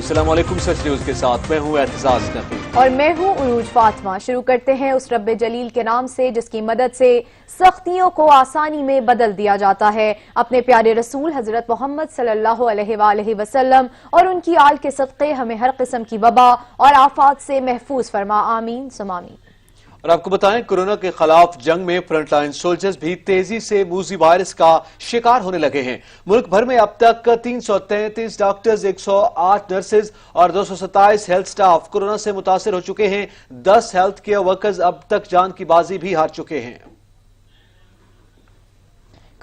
अस्सलाम वालेकुम। सच न्यूज के साथ मैं हूं एतजाज नबी और मैं हूं उरूज फातिमा। शुरू करते हैं उस रब्बे जलील के नाम से जिसकी मदद से सख्तियों को आसानी में बदल दिया जाता है। अपने प्यारे रसूल हजरत मोहम्मद सल्लल्लाहु अलैहि वसल्लम और उनकी आल के सदक़े हमें हर किस्म की वबा और आफात से महफूज फरमा, आमीन सुम आमीन। और आपको बताएं, कोरोना के खिलाफ जंग में फ्रंटलाइन सोल्जर्स भी तेजी से मूजी वायरस का शिकार होने लगे हैं। मुल्क भर में अब तक 333 डॉक्टर्स, 108 नर्सेज और 227 हेल्थ स्टाफ कोरोना से मुतासिर हो चुके हैं। 10 हेल्थ केयर वर्कर्स अब तक जान की बाजी भी हार चुके हैं।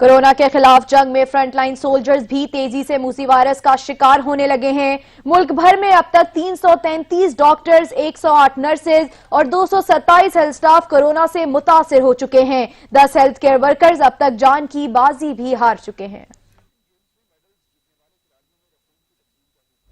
कोरोना के खिलाफ जंग में फ्रंटलाइन सोल्जर्स भी तेजी से मूसी वायरस का शिकार होने लगे हैं। मुल्क भर में अब तक 333 डॉक्टर्स, 108 नर्सेज और 227 हेल्थ स्टाफ कोरोना से मुतासिर हो चुके हैं। 10 हेल्थ केयर वर्कर्स अब तक जान की बाजी भी हार चुके हैं।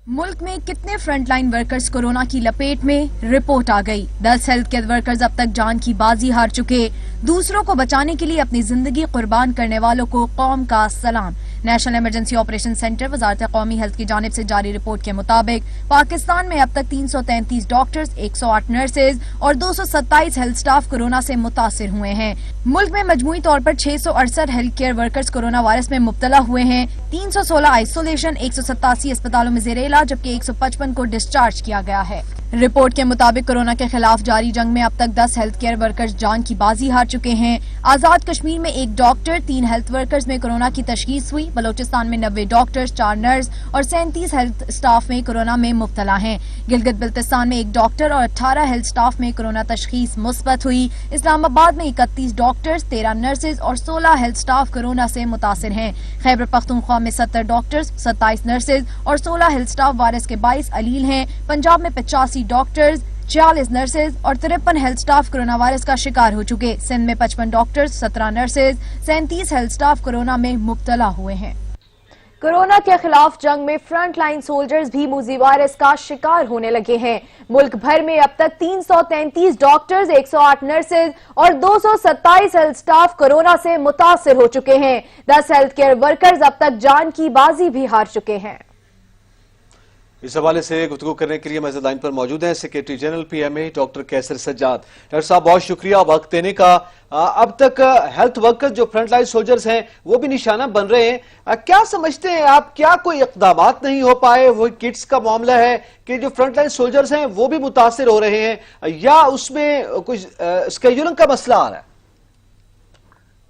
मुल्क में कितने फ्रंटलाइन वर्कर्स कोरोना की लपेट में, रिपोर्ट आ गई। 10 हेल्थ केयर वर्कर्स अब तक जान की बाजी हार चुके। दूसरों को बचाने के लिए अपनी जिंदगी कुर्बान करने वालों को कौम का सलाम। नेशनल इमरजेंसी ऑपरेशन सेंटर वजारत कौमी हेल्थ की जानिब से जारी रिपोर्ट के मुताबिक पाकिस्तान में अब तक 333 डॉक्टर्स, 108 नर्सेज और 227 हेल्थ स्टाफ कोरोना से मुतासिर हुए हैं। मुल्क में मजमूई तौर पर 668 health care workers corona virus में मुब्तला हुए हैं। 316 आइसोलेशन, 187 अस्पतालों में जेर इलाज जबकि 155 को डिस्चार्ज किया गया है। रिपोर्ट के मुताबिक कोरोना के खिलाफ जारी जंग में अब तक 10 हेल्थ केयर वर्कर्स जान की बाजी हार चुके हैं। आजाद कश्मीर में 1 डॉक्टर, 3 हेल्थ वर्कर्स में कोरोना की तशखीस हुई। बलोचिस्तान में 90 डॉक्टर्स, 4 नर्स और 37 हेल्थ स्टाफ में कोरोना में मुब्तला हैं। गिलगित बिल्तिस्तान में 1 डॉक्टर और 18 हेल्थ स्टाफ में कोरोना तशखीस मुस्बत हुई। इस्लामाबाद में 31 डॉक्टर्स, 13 नर्सेज और 16 हेल्थ स्टाफ कोरोना से मुतासिर हैं। खैबर पख्तूनख्वा में 70 डॉक्टर्स, 27 नर्सेज और 16 हेल्थ स्टाफ वायरस के 22 अलील हैं। पंजाब में 85 डॉक्टर्स, 46 नर्सेज और 53 हेल्थ स्टाफ कोरोना वायरस का शिकार हो चुके। सिंध में 55 doctors, 17 nurses, 37 health staff corona में मुब्तला हुए हैं। कोरोना के खिलाफ जंग में फ्रंट लाइन सोल्जर्स भी मूजी वायरस का शिकार होने लगे हैं। मुल्क भर में अब तक 333 डॉक्टर्स, 108 नर्सेज और 227 हेल्थ स्टाफ कोरोना से मुतासिर हो चुके हैं। 10 हेल्थ केयर वर्कर्स अब तक जान की बाजी भी हार चुके हैं। इस हवाले से गुफ्तगू करने के लिए मज़ीद लाइन पर मौजूद हैं सेक्रेटरी जनरल पीएमए डॉक्टर कैसर सज्जाद। डॉक्टर साहब, बहुत शुक्रिया वक्त देने का। अब तक हेल्थ वर्कर्स जो फ्रंट लाइन सोल्जर्स हैं वो भी निशाना बन रहे हैं। क्या समझते हैं आप, क्या कोई इक़दामात नहीं हो पाए? वो किट्स का मामला है कि जो फ्रंट लाइन सोल्जर्स हैं वो भी मुतासिर हो रहे हैं, या उसमें कुछ स्केड्यूलिंग का मसला आ रहा है?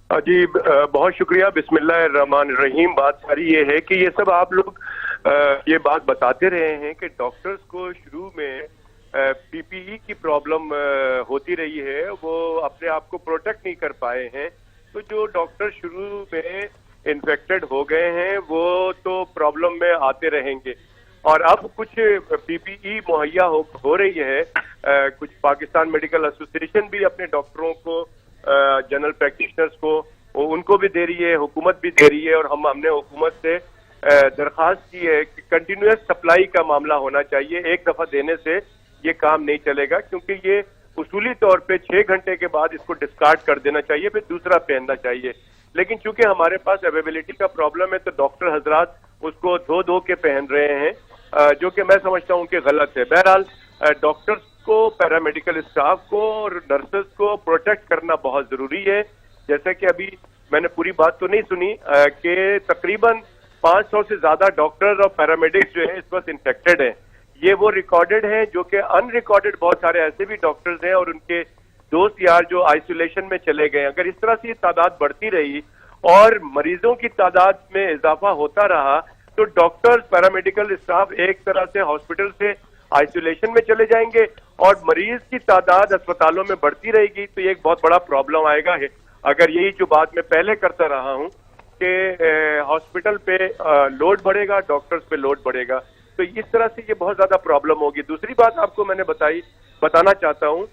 जी बहुत शुक्रिया। बिस्मिल्लाहिर्रहमानिर्रहीम। बात सारी ये है कि ये सब आप लोग ये बात बताते रहे हैं कि डॉक्टर्स को शुरू में पीपीई की प्रॉब्लम होती रही है, वो अपने आप को प्रोटेक्ट नहीं कर पाए हैं। तो जो डॉक्टर शुरू में इन्फेक्टेड हो गए हैं वो तो प्रॉब्लम में आते रहेंगे। और अब कुछ पीपीई मुहैया हो रही है। कुछ पाकिस्तान मेडिकल एसोसिएशन भी अपने डॉक्टरों को, जनरल प्रैक्टिशनर्स को, उनको भी दे रही है, हुकूमत भी दे रही है। और हमने हुकूमत से दरख्वास्त की है कि कंटिन्यूअस सप्लाई का मामला होना चाहिए। एक दफा देने से ये काम नहीं चलेगा, क्योंकि ये उसूली तौर पे 6 घंटे के बाद इसको डिस्कार्ड कर देना चाहिए, फिर दूसरा पहनना चाहिए। लेकिन चूंकि हमारे पास अवेलेबिलिटी का प्रॉब्लम है तो डॉक्टर हजरात उसको धो के पहन रहे हैं, जो कि मैं समझता हूँ कि गलत है। बहरहाल डॉक्टर्स को, पैरामेडिकल स्टाफ को और नर्सेज को प्रोटेक्ट करना बहुत जरूरी है। जैसे कि अभी मैंने पूरी बात तो नहीं सुनी कि तकरीबन 500 से ज्यादा डॉक्टर्स और पैरामेडिक्स जो है इस वक्त इन्फेक्टेड हैं। ये वो रिकॉर्डेड हैं, जो कि अनरिकॉर्डेड बहुत सारे ऐसे भी डॉक्टर्स हैं और उनके दोस्त यार जो आइसोलेशन में चले गए। अगर इस तरह से तादाद बढ़ती रही और मरीजों की तादाद में इजाफा होता रहा तो डॉक्टर्स, पैरामेडिकल स्टाफ एक तरह से हॉस्पिटल से आइसोलेशन में चले जाएंगे और मरीज की तादाद अस्पतालों में बढ़ती रहेगी। तो ये एक बहुत बड़ा प्रॉब्लम आएगा है। अगर यही जो बात मैं पहले करता रहा हूँ कि हॉस्पिटल पे लोड बढ़ेगा, डॉक्टर्स पे लोड बढ़ेगा, तो इस तरह से ये बहुत ज्यादा प्रॉब्लम होगी। दूसरी बात आपको मैंने बताना चाहता हूँ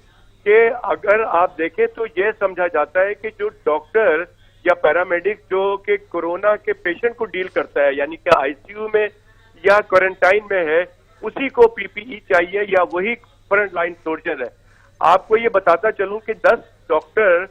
कि अगर आप देखें तो ये समझा जाता है कि जो डॉक्टर या पैरामेडिक जो कि कोरोना के पेशेंट को डील करता है, यानी कि आईसीयू में या क्वारंटाइन में है, उसी को पीपीई चाहिए या वही फ्रंट लाइन सोल्जर है। आपको ये बताता चलूं कि 10 डॉक्टर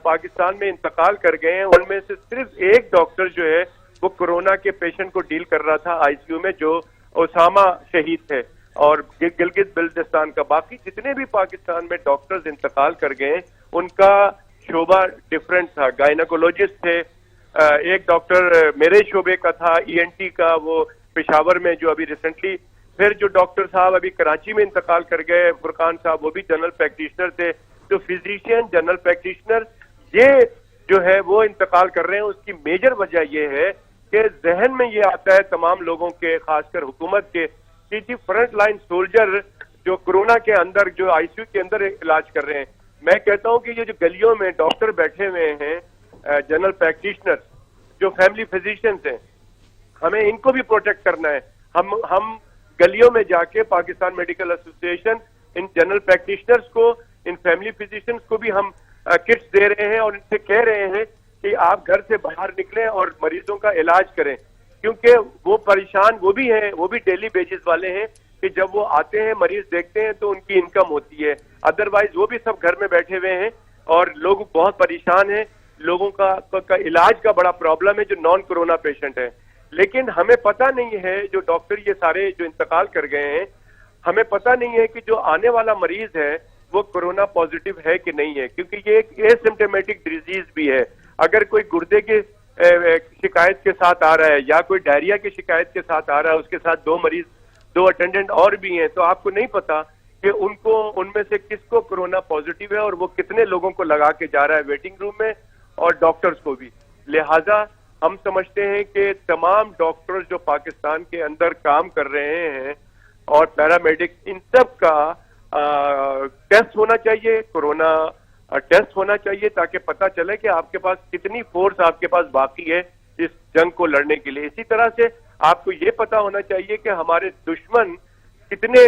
पाकिस्तान में इंतकाल कर गए हैं। उनमें से सिर्फ 1 डॉक्टर जो है वो कोरोना के पेशेंट को डील कर रहा था आईसीयू में, जो ओसामा शहीद थे और गिलगित बल्तिस्तान का। बाकी जितने भी पाकिस्तान में डॉक्टर्स इंतकाल कर गए उनका शोबा डिफरेंट था। गायनेकोलॉजिस्ट थे, एक डॉक्टर मेरे शोबे का था, ENT का, वो पेशावर में जो अभी रिसेंटली, फिर जो डॉक्टर साहब अभी कराची में इंतकाल कर गए फुरकान साहब, वो भी जनरल प्रैक्टिशनर थे। तो फिजिशियन, जनरल प्रैक्टिशनर ये जो है वो इंतकाल कर रहे हैं। उसकी मेजर वजह ये है कि जहन में ये आता है तमाम लोगों के, खासकर हुकूमत के, कि फ्रंट लाइन सोल्जर जो कोरोना के अंदर, जो ICU के अंदर इलाज कर रहे हैं। मैं कहता हूं कि ये जो गलियों में डॉक्टर बैठे हुए हैं, जनरल प्रैक्टिशनर, जो फैमिली फिजिशियंस हैं, हमें इनको भी प्रोटेक्ट करना है। हम गलियों में जाके Pakistan medical association in general practitioners को, इन फैमिली फिजिशियंस को भी हम किट्स दे रहे हैं और इनसे कह रहे हैं कि आप घर से बाहर निकलें और मरीजों का इलाज करें, क्योंकि वो परेशान वो भी हैं, वो भी डेली बेसिस वाले हैं कि जब वो आते हैं मरीज देखते हैं तो उनकी इनकम होती है, अदरवाइज वो भी सब घर में बैठे हुए हैं और लोग बहुत परेशान हैं। लोगों का इलाज का बड़ा प्रॉब्लम है जो नॉन कोरोना पेशेंट है। लेकिन हमें पता नहीं है, जो डॉक्टर ये सारे जो इंतकाल कर गए हैं, हमें पता नहीं है कि जो आने वाला मरीज है वो कोरोना पॉजिटिव है कि नहीं है, क्योंकि ये एक एसिम्प्टोमेटिक डिजीज भी है। अगर कोई गुर्दे के शिकायत के साथ आ रहा है या कोई डायरिया की शिकायत के साथ आ रहा है, उसके साथ 2 मरीज, 2 अटेंडेंट और भी हैं, तो आपको नहीं पता कि उनमें से किसको कोरोना पॉजिटिव है और वो कितने लोगों को लगा के जा रहा है वेटिंग रूम में, और डॉक्टर्स को भी। लिहाजा हम समझते हैं कि तमाम डॉक्टर्स जो पाकिस्तान के अंदर काम कर रहे हैं और पैरामेडिक, इन सब का टेस्ट होना चाहिए, कोरोना टेस्ट होना चाहिए, ताकि पता चले कि आपके पास कितनी फोर्स आपके पास बाकी है इस जंग को लड़ने के लिए। इसी तरह से आपको ये पता होना चाहिए कि हमारे दुश्मन कितने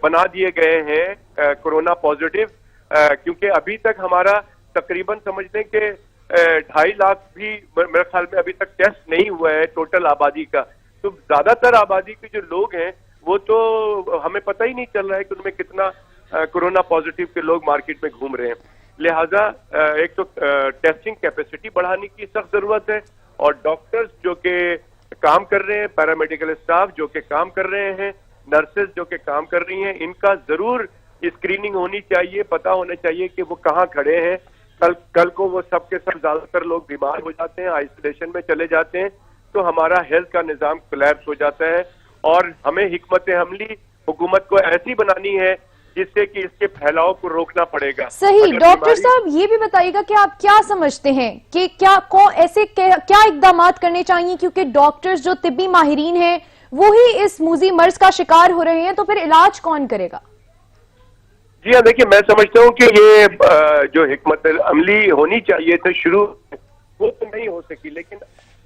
बना दिए गए हैं कोरोना पॉजिटिव, क्योंकि अभी तक हमारा तकरीबन समझ लें कि 2.5 लाख भी मेरे ख्याल में अभी तक टेस्ट नहीं हुआ है टोटल आबादी का। तो ज्यादातर आबादी के जो लोग हैं वो तो हमें पता ही नहीं चल रहा है कि उनमें कितना कोरोना पॉजिटिव के लोग मार्केट में घूम रहे हैं। लिहाजा एक तो टेस्टिंग कैपेसिटी बढ़ाने की सख्त जरूरत है, और डॉक्टर्स जो कि काम कर रहे हैं, पैरामेडिकल स्टाफ जो कि काम कर रहे हैं, नर्सेज जो कि काम कर रही हैं, इनका जरूर स्क्रीनिंग होनी चाहिए, पता होना चाहिए कि वो कहाँ खड़े हैं। कल को वो सब के सब ज्यादातर लोग बीमार हो जाते हैं, आइसोलेशन में चले जाते हैं, तो हमारा हेल्थ का निजाम कोलैप्स हो जाता है। और हमें हिकमत अमली हुकूमत को ऐसी बनानी है जिससे कि इसके फैलाव को रोकना पड़ेगा। सही। डॉक्टर साहब ये भी बताइएगा कि आप क्या समझते हैं कि क्या इकदाम करने चाहिए, क्योंकि डॉक्टर्स जो तिब्बी माहिरीन हैं वो ही इस मूजी मर्ज का शिकार हो रहे हैं, तो फिर इलाज कौन करेगा? जी हाँ, देखिए मैं समझता हूँ कि ये जो हिकमत अमली होनी चाहिए तो शुरू वो तो नहीं हो सकी, लेकिन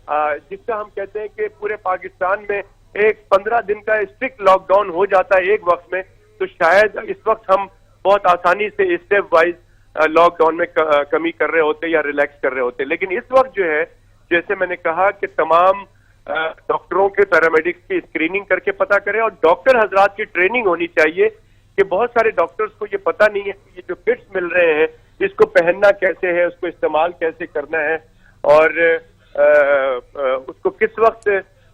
जिसका हम कहते हैं कि पूरे पाकिस्तान में एक 15 दिन का स्ट्रिक्ट लॉकडाउन हो जाता है एक वक्त में, तो शायद इस वक्त हम बहुत आसानी से स्टेप वाइज लॉकडाउन में कमी कर रहे होते या रिलैक्स कर रहे होते। लेकिन इस वक्त जो है, जैसे मैंने कहा कि तमाम डॉक्टरों के, पैरामेडिक्स की स्क्रीनिंग करके पता करें, और डॉक्टर हजरात की ट्रेनिंग होनी चाहिए कि बहुत सारे डॉक्टर्स को ये पता नहीं है कि ये जो किट्स मिल रहे हैं इसको पहनना कैसे है, उसको इस्तेमाल कैसे करना है, और उसको किस वक्त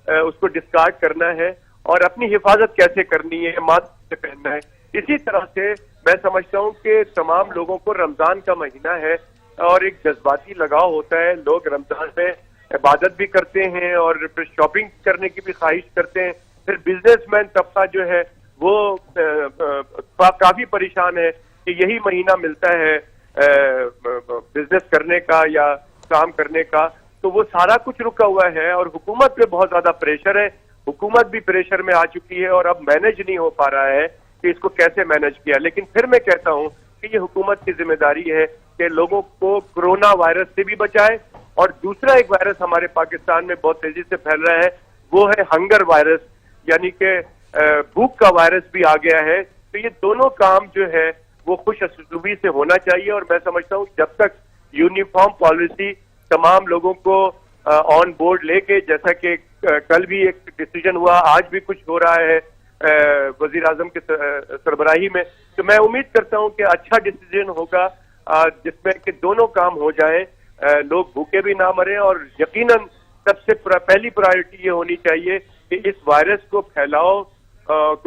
उसको डिस्कार्ड करना है, और अपनी हिफाजत कैसे करनी है, मास्क से पहनना है। इसी तरह से मैं समझता हूँ कि तमाम लोगों को रमजान का महीना है और एक जज्बाती लगाव होता है, लोग रमजान में इबादत भी करते हैं और फिर शॉपिंग करने की भी ख्वाहिश करते हैं। फिर बिजनेसमैन तबका जो है वो काफी परेशान है कि यही महीना मिलता है बिजनेस करने का या काम करने का, तो वो सारा कुछ रुका हुआ है और हुकूमत पे बहुत ज्यादा प्रेशर है। हुकूमत भी प्रेशर में आ चुकी है और अब मैनेज नहीं हो पा रहा है कि इसको कैसे मैनेज किया। लेकिन फिर मैं कहता हूं कि ये हुकूमत की जिम्मेदारी है कि लोगों को कोरोना वायरस से भी बचाए, और दूसरा एक वायरस हमारे पाकिस्तान में बहुत तेजी से फैल रहा है, वो है हंगर वायरस, यानी कि भूख का वायरस भी आ गया है। तो ये दोनों काम जो है वो खुश असलूबी से होना चाहिए, और मैं समझता हूँ जब तक यूनिफॉर्म पॉलिसी तमाम लोगों को ऑन बोर्ड लेके, जैसा कि कल भी एक डिसीजन हुआ, आज भी कुछ हो रहा है वजीर आजम के सरबराही में, तो मैं उम्मीद करता हूं कि अच्छा डिसीजन होगा जिसमें कि दोनों काम हो जाए, लोग भूखे भी ना मरे, और यकीनन सबसे पहली प्रायोरिटी ये होनी चाहिए کہ اس وائرس کو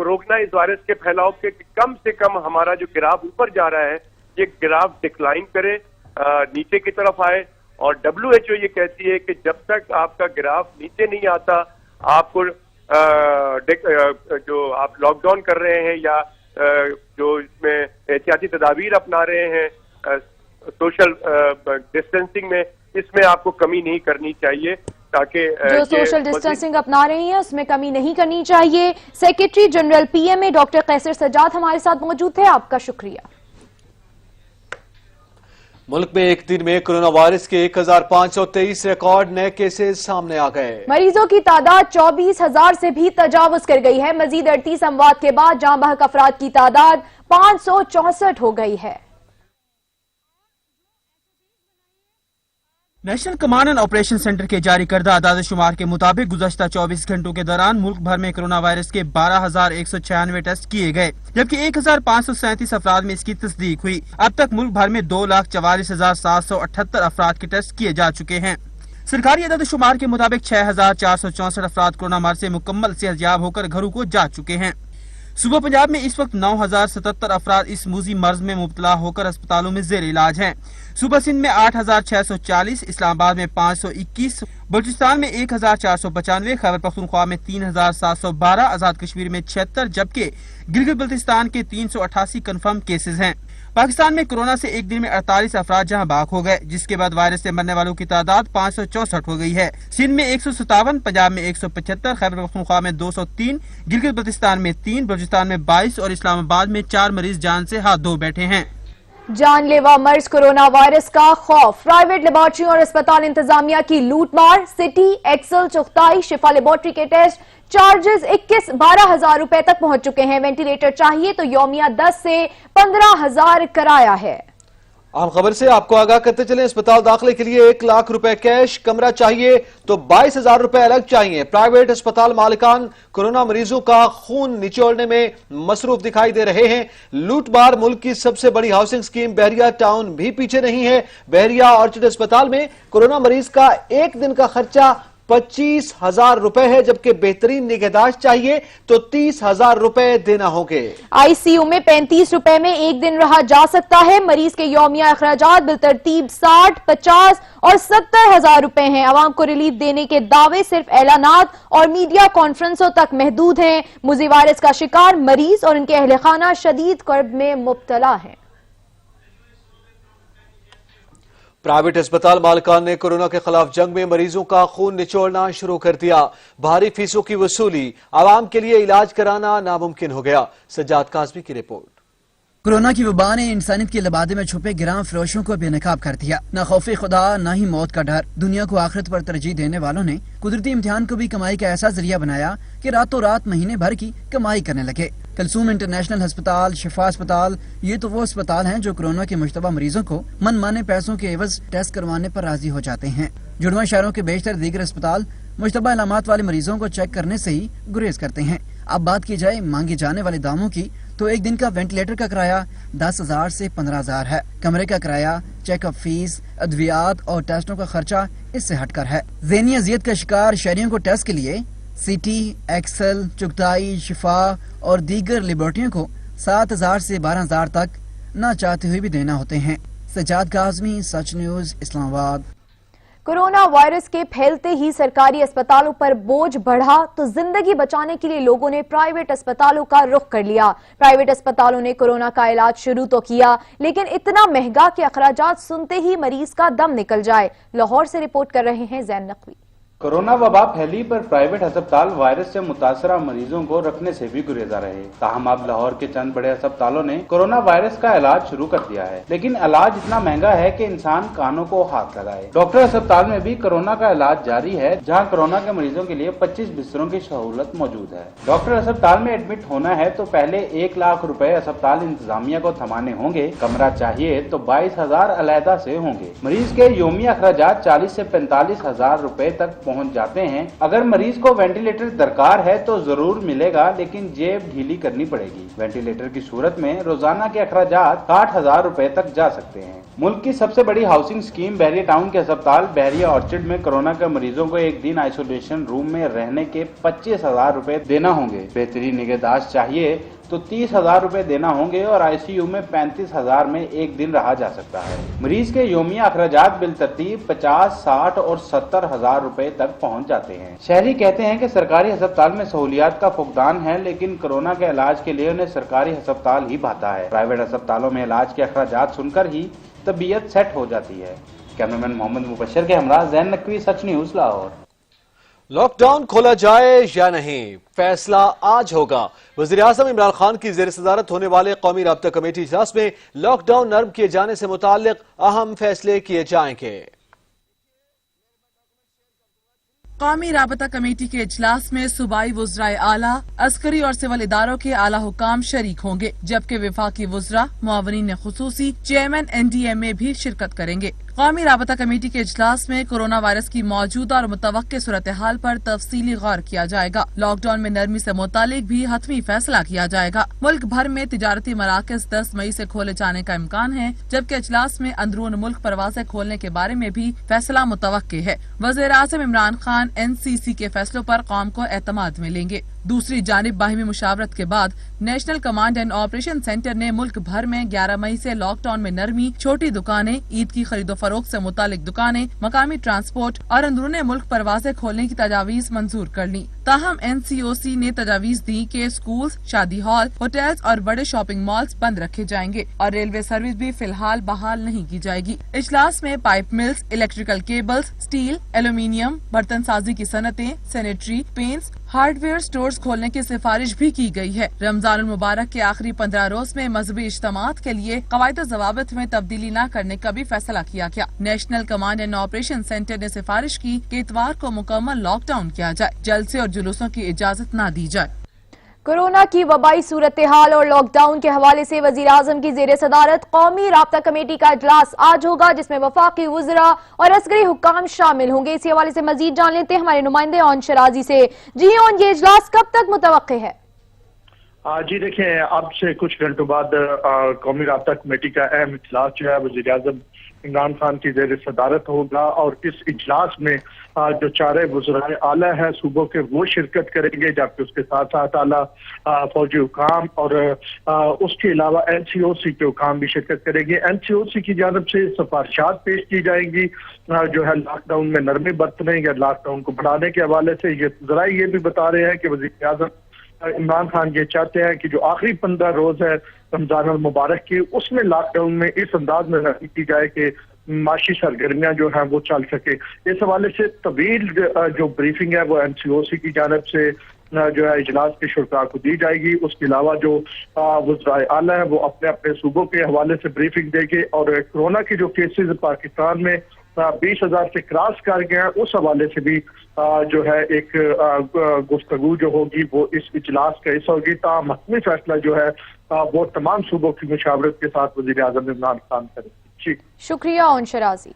روکنا، اس وائرس کے پھیلاؤ کے کم سے کم ہمارا جو گراف اوپر جا رہا ہے یہ گراف ڈکلائن کرے، نیچے کی طرف آئے. اور WHO یہ کہتی ہے کہ جب تک آپ کا گراف نیچے نہیں آتا آپ کو جو آپ لاک ڈاؤن کر رہے ہیں یا جو اس میں احتیاطی تدابیر اپنا رہے ہیں سوشل ڈسٹینسنگ میں، اس میں آپ کو کمی نہیں کرنی چاہیے تاکہ جو سوشل ڈسٹینسنگ اپنا رہے ہیں اس میں کمی نہیں کرنی چاہیے. سیکرٹری جنرل PMA ڈاکٹر قیصر سجاد ہمارے ساتھ موجود تھے، آپ کا شکریہ. ملک میں ایک دن میں کرونا وائرس کے 1523 ریکارڈ نئے کیسز سامنے آ گئے. مریضوں کی تعداد 24,000 سے بھی تجاوز کر گئی ہے. مزید 38 اموات کے بعد جاں بحق افراد کی تعداد 564 ہو گئی ہے. National command and operation centre کے جاری کردہ اعداد شمار کے مطابق گزشتہ 24 گھنٹوں کے دوران ملک بھر میں کرونا وائرس کے 12,196 ٹیسٹ کیے گئے، جبکہ 1,537 افراد میں اس کی تصدیق ہوئی. اب تک ملک بھر میں 2,44,778 افراد کے ٹیسٹ کیے جا چکے ہیں. سرکاری اعداد شمار کے مطابق 6,464 افراد کورونا مرض سے مکمل صحت یاب ہو کر گھروں کو جا چکے ہیں. صوبہ پنجاب میں اس وقت 9,077 افراد اس موذی مرض میں مبتلا ہو کر اسپتالوں میں زیر علاج ہیں. صوبہ سندھ میں 8,640، اسلام آباد میں 521، بلوچستان میں 1,495، خیبر پختونخوا میں 3,712، آزاد کشمیر میں 76، جبکہ گلگت بلتستان کے 388 کنفرم کیسز ہیں. پاکستان میں کورونا سے ایک دن میں 48 افراد جہاں باق ہو گئے، جس کے بعد وائرس سے مرنے والوں کی تعداد 564 ہو گئی ہے. سندھ میں 157، پنجاب میں 175، خیبر پختونخوا میں 203، گلگت بلتستان میں 3، بلوچستان میں 22 اور اسلام آباد میں 4 مریض جان سے ہاتھ دھو بیٹھے ہیں. جان لیوا مرض کورونا وائرس کا خوف، پرائیویٹ لیبارٹریوں اور اسپتال انتظامیہ کی لوٹ مار. سٹی، ایکسل، چغتائی، شفا لیبارٹری کے ٹیسٹ چارجز 21-12 ہزار روپے تک پہنچ چکے ہیں. وینٹیلیٹر چاہیے تو یومیہ 10 سے 15,000 کرایہ ہے. عام خبر سے آپ کو آگاہ کرتے چلیں، اسپتال داخلے کے لیے 1 لاکھ روپے کیش، کمرہ چاہیے تو 22,000 روپے الگ چاہیے. پرائیویٹ اسپتال مالکان کورونا مریضوں کا خون نچوڑنے میں مصروف دکھائی دے رہے ہیں. لوٹ مار ملک کی سب سے بڑی ہاؤسنگ اسکیم بحریہ ٹاؤن بھی پیچھے نہیں ہے. بحریہ آرچڈ اسپتال میں کورونا مریض کا ایک دن کا خرچہ 25,000 روپے ہے، جبکہ بہترین نگہداشت چاہیے تو 30,000 روپے دینا ہوں گے. ICU میں 35 روپے میں ایک دن رہا جا سکتا ہے. مریض کے یومیہ اخراجات بالترتیب 60، 50 اور 70,000 روپے ہیں. عوام کو ریلیف دینے کے دعوے صرف اعلانات اور میڈیا کانفرنسوں تک محدود ہیں. موذی وائرس کا شکار مریض اور ان کے اہل خانہ شدید کرب میں مبتلا ہیں. پرائیویٹ اسپتال مالکان نے کورونا کے خلاف جنگ میں مریضوں کا خون نچوڑنا شروع کر دیا. بھاری فیسوں کی وصولی، عوام کے لیے علاج کرانا ناممکن ہو گیا. سجاد کاظمی کی رپورٹ. کورونا کی وبا نے انسانیت کے لبادے میں چھپے گرام فروشوں کو بے نقاب کر دیا. نہ خوف خدا نہ ہی موت کا ڈر. دنیا کو آخرت پر ترجیح دینے والوں نے قدرتی امتحان کو بھی کمائی کا ایسا ذریعہ بنایا کہ راتوں رات مہینے بھر کی کمائی کرنے لگے. کلثوم انٹرنیشنل ہسپتال، شفا اسپتال، یہ تو وہ اسپتال ہیں جو کورونا کے مشتبہ مریضوں کو من مانے پیسوں کے عوض ٹیسٹ کروانے پر راضی ہو جاتے ہیں. جڑواں شہروں کے بیشتر دیگر اسپتال مشتبہ علامات والے مریضوں کو چیک کرنے سے ہی گریز کرتے ہیں. اب بات کی جائے مانگے جانے والے داموں کی تو ایک دن کا وینٹیلیٹر کا کرایہ 10,000 سے 15,000 ہے. کمرے کا کرایہ، چیک اپ فیس، ادویات اور ٹیسٹوں کا خرچہ اس سے ہٹ کر ہے. ذہنی اذیت کا شکار شہریوں کو ٹیسٹ کے لیے سٹی، ایکسل، چغتائی، شفا اور دیگر لیبارٹریوں کو 7,000 سے 12,000 تک نہ چاہتے ہوئے بھی دینا ہوتے ہیں. سجاد کاظمی، سچ نیوز، اسلام آباد. کورونا وائرس کے پھیلتے ہی سرکاری اسپتالوں پر بوجھ بڑھا تو زندگی بچانے کے لیے لوگوں نے پرائیویٹ اسپتالوں کا رخ کر لیا. پرائیویٹ اسپتالوں نے کورونا کا علاج شروع تو کیا، لیکن اتنا مہنگا کہ اخراجات سنتے ہی مریض کا دم نکل جائے. لاہور سے رپورٹ کر رہے ہیں زین نقوی. کورونا وبا پھیلی پر پرائیویٹ ہسپتال وائرس سے متاثرہ مریضوں کو رکھنے سے بھی گریزا رہے. تاہم اب لاہور کے چند بڑے ہسپتالوں نے کورونا وائرس کا علاج شروع کر دیا ہے، لیکن علاج اتنا مہنگا ہے کہ انسان کانوں کو ہاتھ لگائے. ڈاکٹر اسپتال میں بھی کورونا کا علاج جاری ہے، جہاں کورونا کے مریضوں کے لیے 25 بستروں کی سہولت موجود ہے. ڈاکٹر اسپتال میں ایڈمٹ ہونا ہے تو پہلے 1 لاکھ روپے اسپتال انتظامیہ کو تھمانے ہوں گے. کمرہ چاہیے تو 22,000 علیحدہ سے ہوں گے. مریض کے یومیہ اخراجات 40 سے 45,000 روپے تک पहुंच जाते हैं। अगर मरीज को वेंटिलेटर दरकार है तो जरूर मिलेगा, लेकिन जेब ढीली करनी पड़ेगी। वेंटिलेटर की सूरत में रोजाना के अखराजात 60,000 रुपए तक जा सकते हैं। मुल्क की सबसे बड़ी हाउसिंग स्कीम बहरिया टाउन के अस्पताल बहरिया ऑर्चिड में कोरोना के मरीजों को एक दिन आइसोलेशन रूम में रहने के 25,000 रुपए देना होंगे। बेहतरीन निगहदाश्त चाहिए तो 30,000 रुपए देना होंगे और आईसीयू में 35,000 में एक दिन रहा जा सकता है। मरीज के योमिया अखराजात बिलतरतीब 50, 60 और 70,000 रुपए तक पहुंच जाते हैं। शहरी कहते हैं कि सरकारी अस्पताल में सहूलियात का फुकदान है, लेकिन कोरोना के इलाज के लिए उन्हें सरकारी अस्पताल ही भाता है। प्राइवेट अस्पतालों में इलाज के अखराजात सुनकर ही तबीयत सेट हो जाती है। कैमरामैन मोहम्मद मुबशर के हमरा ज़ैन नकवी, सच न्यूज, लाहौर। लॉकडाउन खोला जाए या नहीं, फैसला आज होगा। वज़ीर आज़म इमरान खान की ज़ेर सदारत होने वाले कौमी राब्ता कमेटी इजलास में लॉकडाउन नरम किए जाने से मुताल्लिक अहम फैसले किए जाएंगे। कौमी राबता कमेटी के इजलास में सूबाई वुज़राए आला, अस्करी और सिविल इदारों के आला हुकाम शरीक होंगे, जबकि विफाकी वुज़रा, मुआवनीन खुसूसी, चेयरमैन NDMA भी शिरकत करेंगे। कौमी राबता कमेटी के इजलास में कोरोना वायरस की मौजूदा और मुतवक्के सूरत हाल पर तफसीली गौर किया जाएगा। लॉकडाउन में नरमी से मुतालिक भी हतमी फैसला किया जाएगा। मुल्क भर में तिजारती मराकज 10 मई से खोले जाने का इम्कान है, जबकि इजलास में अंदरून मुल्क परवाज़ें खोलने के बारे में भी फैसला मुतवक्के है। वज़ीर आज़म इमरान खान NCC के फैसलों पर कौम को एतमाद में लेंगे। दूसरी जानिब बाहिमी मुशावरत के बाद national command and operation centre ने मुल्क भर में 11 मई से लॉकडाउन में नरमी, छोटी दुकानें, ईद की खरीदो फरोख्त से मुतालिक दुकानें, मकामी ट्रांसपोर्ट और अंदरूनी मुल्क परवाजें खोलने की तजावीज मंजूर कर ली। ताहम NCOC ने तजावीज दी कि स्कूल, शादी हॉल, होटल्स और बड़े शॉपिंग मॉल्स बंद रखे जाएंगे और रेलवे सर्विस भी फिलहाल बहाल नहीं की जाएगी। इजलास में pipe mills, electrical cables, steel, aluminium, बर्तन साजी की सनतें, सैनिटरी, पेंट्स, हार्डवेयर स्टोर्स खोलने की सिफारिश भी की गई है। रमजान मुबारक के आखिरी 15 रोज में मजहबी इज्तिमात के लिए कवायद ज़वाबित में तब्दीली न करने का भी फैसला किया गया। National command and operation centre ने सिफारिश की कि इतवार को मुकम्मल लॉकडाउन किया जाए, जलसे और जुलूसों की इजाजत न दी जाए। कोरोना की वबाई सूरत हाल और लॉकडाउन के हवाले से वजीर आजम की जेर सदारत कौमी राब्ता कमेटी का इजलास आज होगा, जिसमें वफाकी वुज़रा और अस्करी हुक्काम शामिल होंगे। इसी हवाले से मजीद जान लेते हैं हमारे नुमाइंदे ओन शराजी से। जी ओन, ये इजलास कब तक मुतवक्के है? जी देखिए, अब से कुछ घंटों बाद कौमी राब्ता कमेटी का अहम इजलास जो है वज़ीर आज़म इमरान खान की जेर सदारत होगा और इस इजलास में जो चारे वज़राए आला है सूबों के वो शिरकत करेंगे, जबकि उसके साथ साथ आला फौजी हुकाम और उसके अलावा NCOC के हुकाम भी शिरकत करेंगे। NCOC की जानब से सिफारिशात पेश की जाएंगी जो है लॉकडाउन में नरमी बरतने या लॉकडाउन को बढ़ाने के हवाले से। ये ज़राए ये भी बता रहे हैं कि वज़ीर आज़म इमरान खान ये चाहते हैं कि जो आखिरी 15 रोज है रमजान मुबारक की, उसमें लॉकडाउन में इस अंदाज में नरमी की जाए कि माशी सरगर्मियां जो हैं वो चल सके। इस हवाले से तवील जो ब्रीफिंग है वो NCOC की जानब से जो है इजलास के शुरका को दी जाएगी। उसके अलावा जो वज़राए आला है वो अपने अपने सूबों के हवाले से ब्रीफिंग देंगे और कोरोना के जो केसेस पाकिस्तान में 20,000 से क्रॉस कर गए हैं, उस हवाले से भी जो है एक गुफ्तगू जो होगी वो इस इजलास का हिस्सा होगी। ताहम हतमी फैसला जो है वो तमाम सूबों की मुशावरत के साथ वज़ीर आज़म इमरान खान करेंगे। जी शुक्रिया ओन शराजी।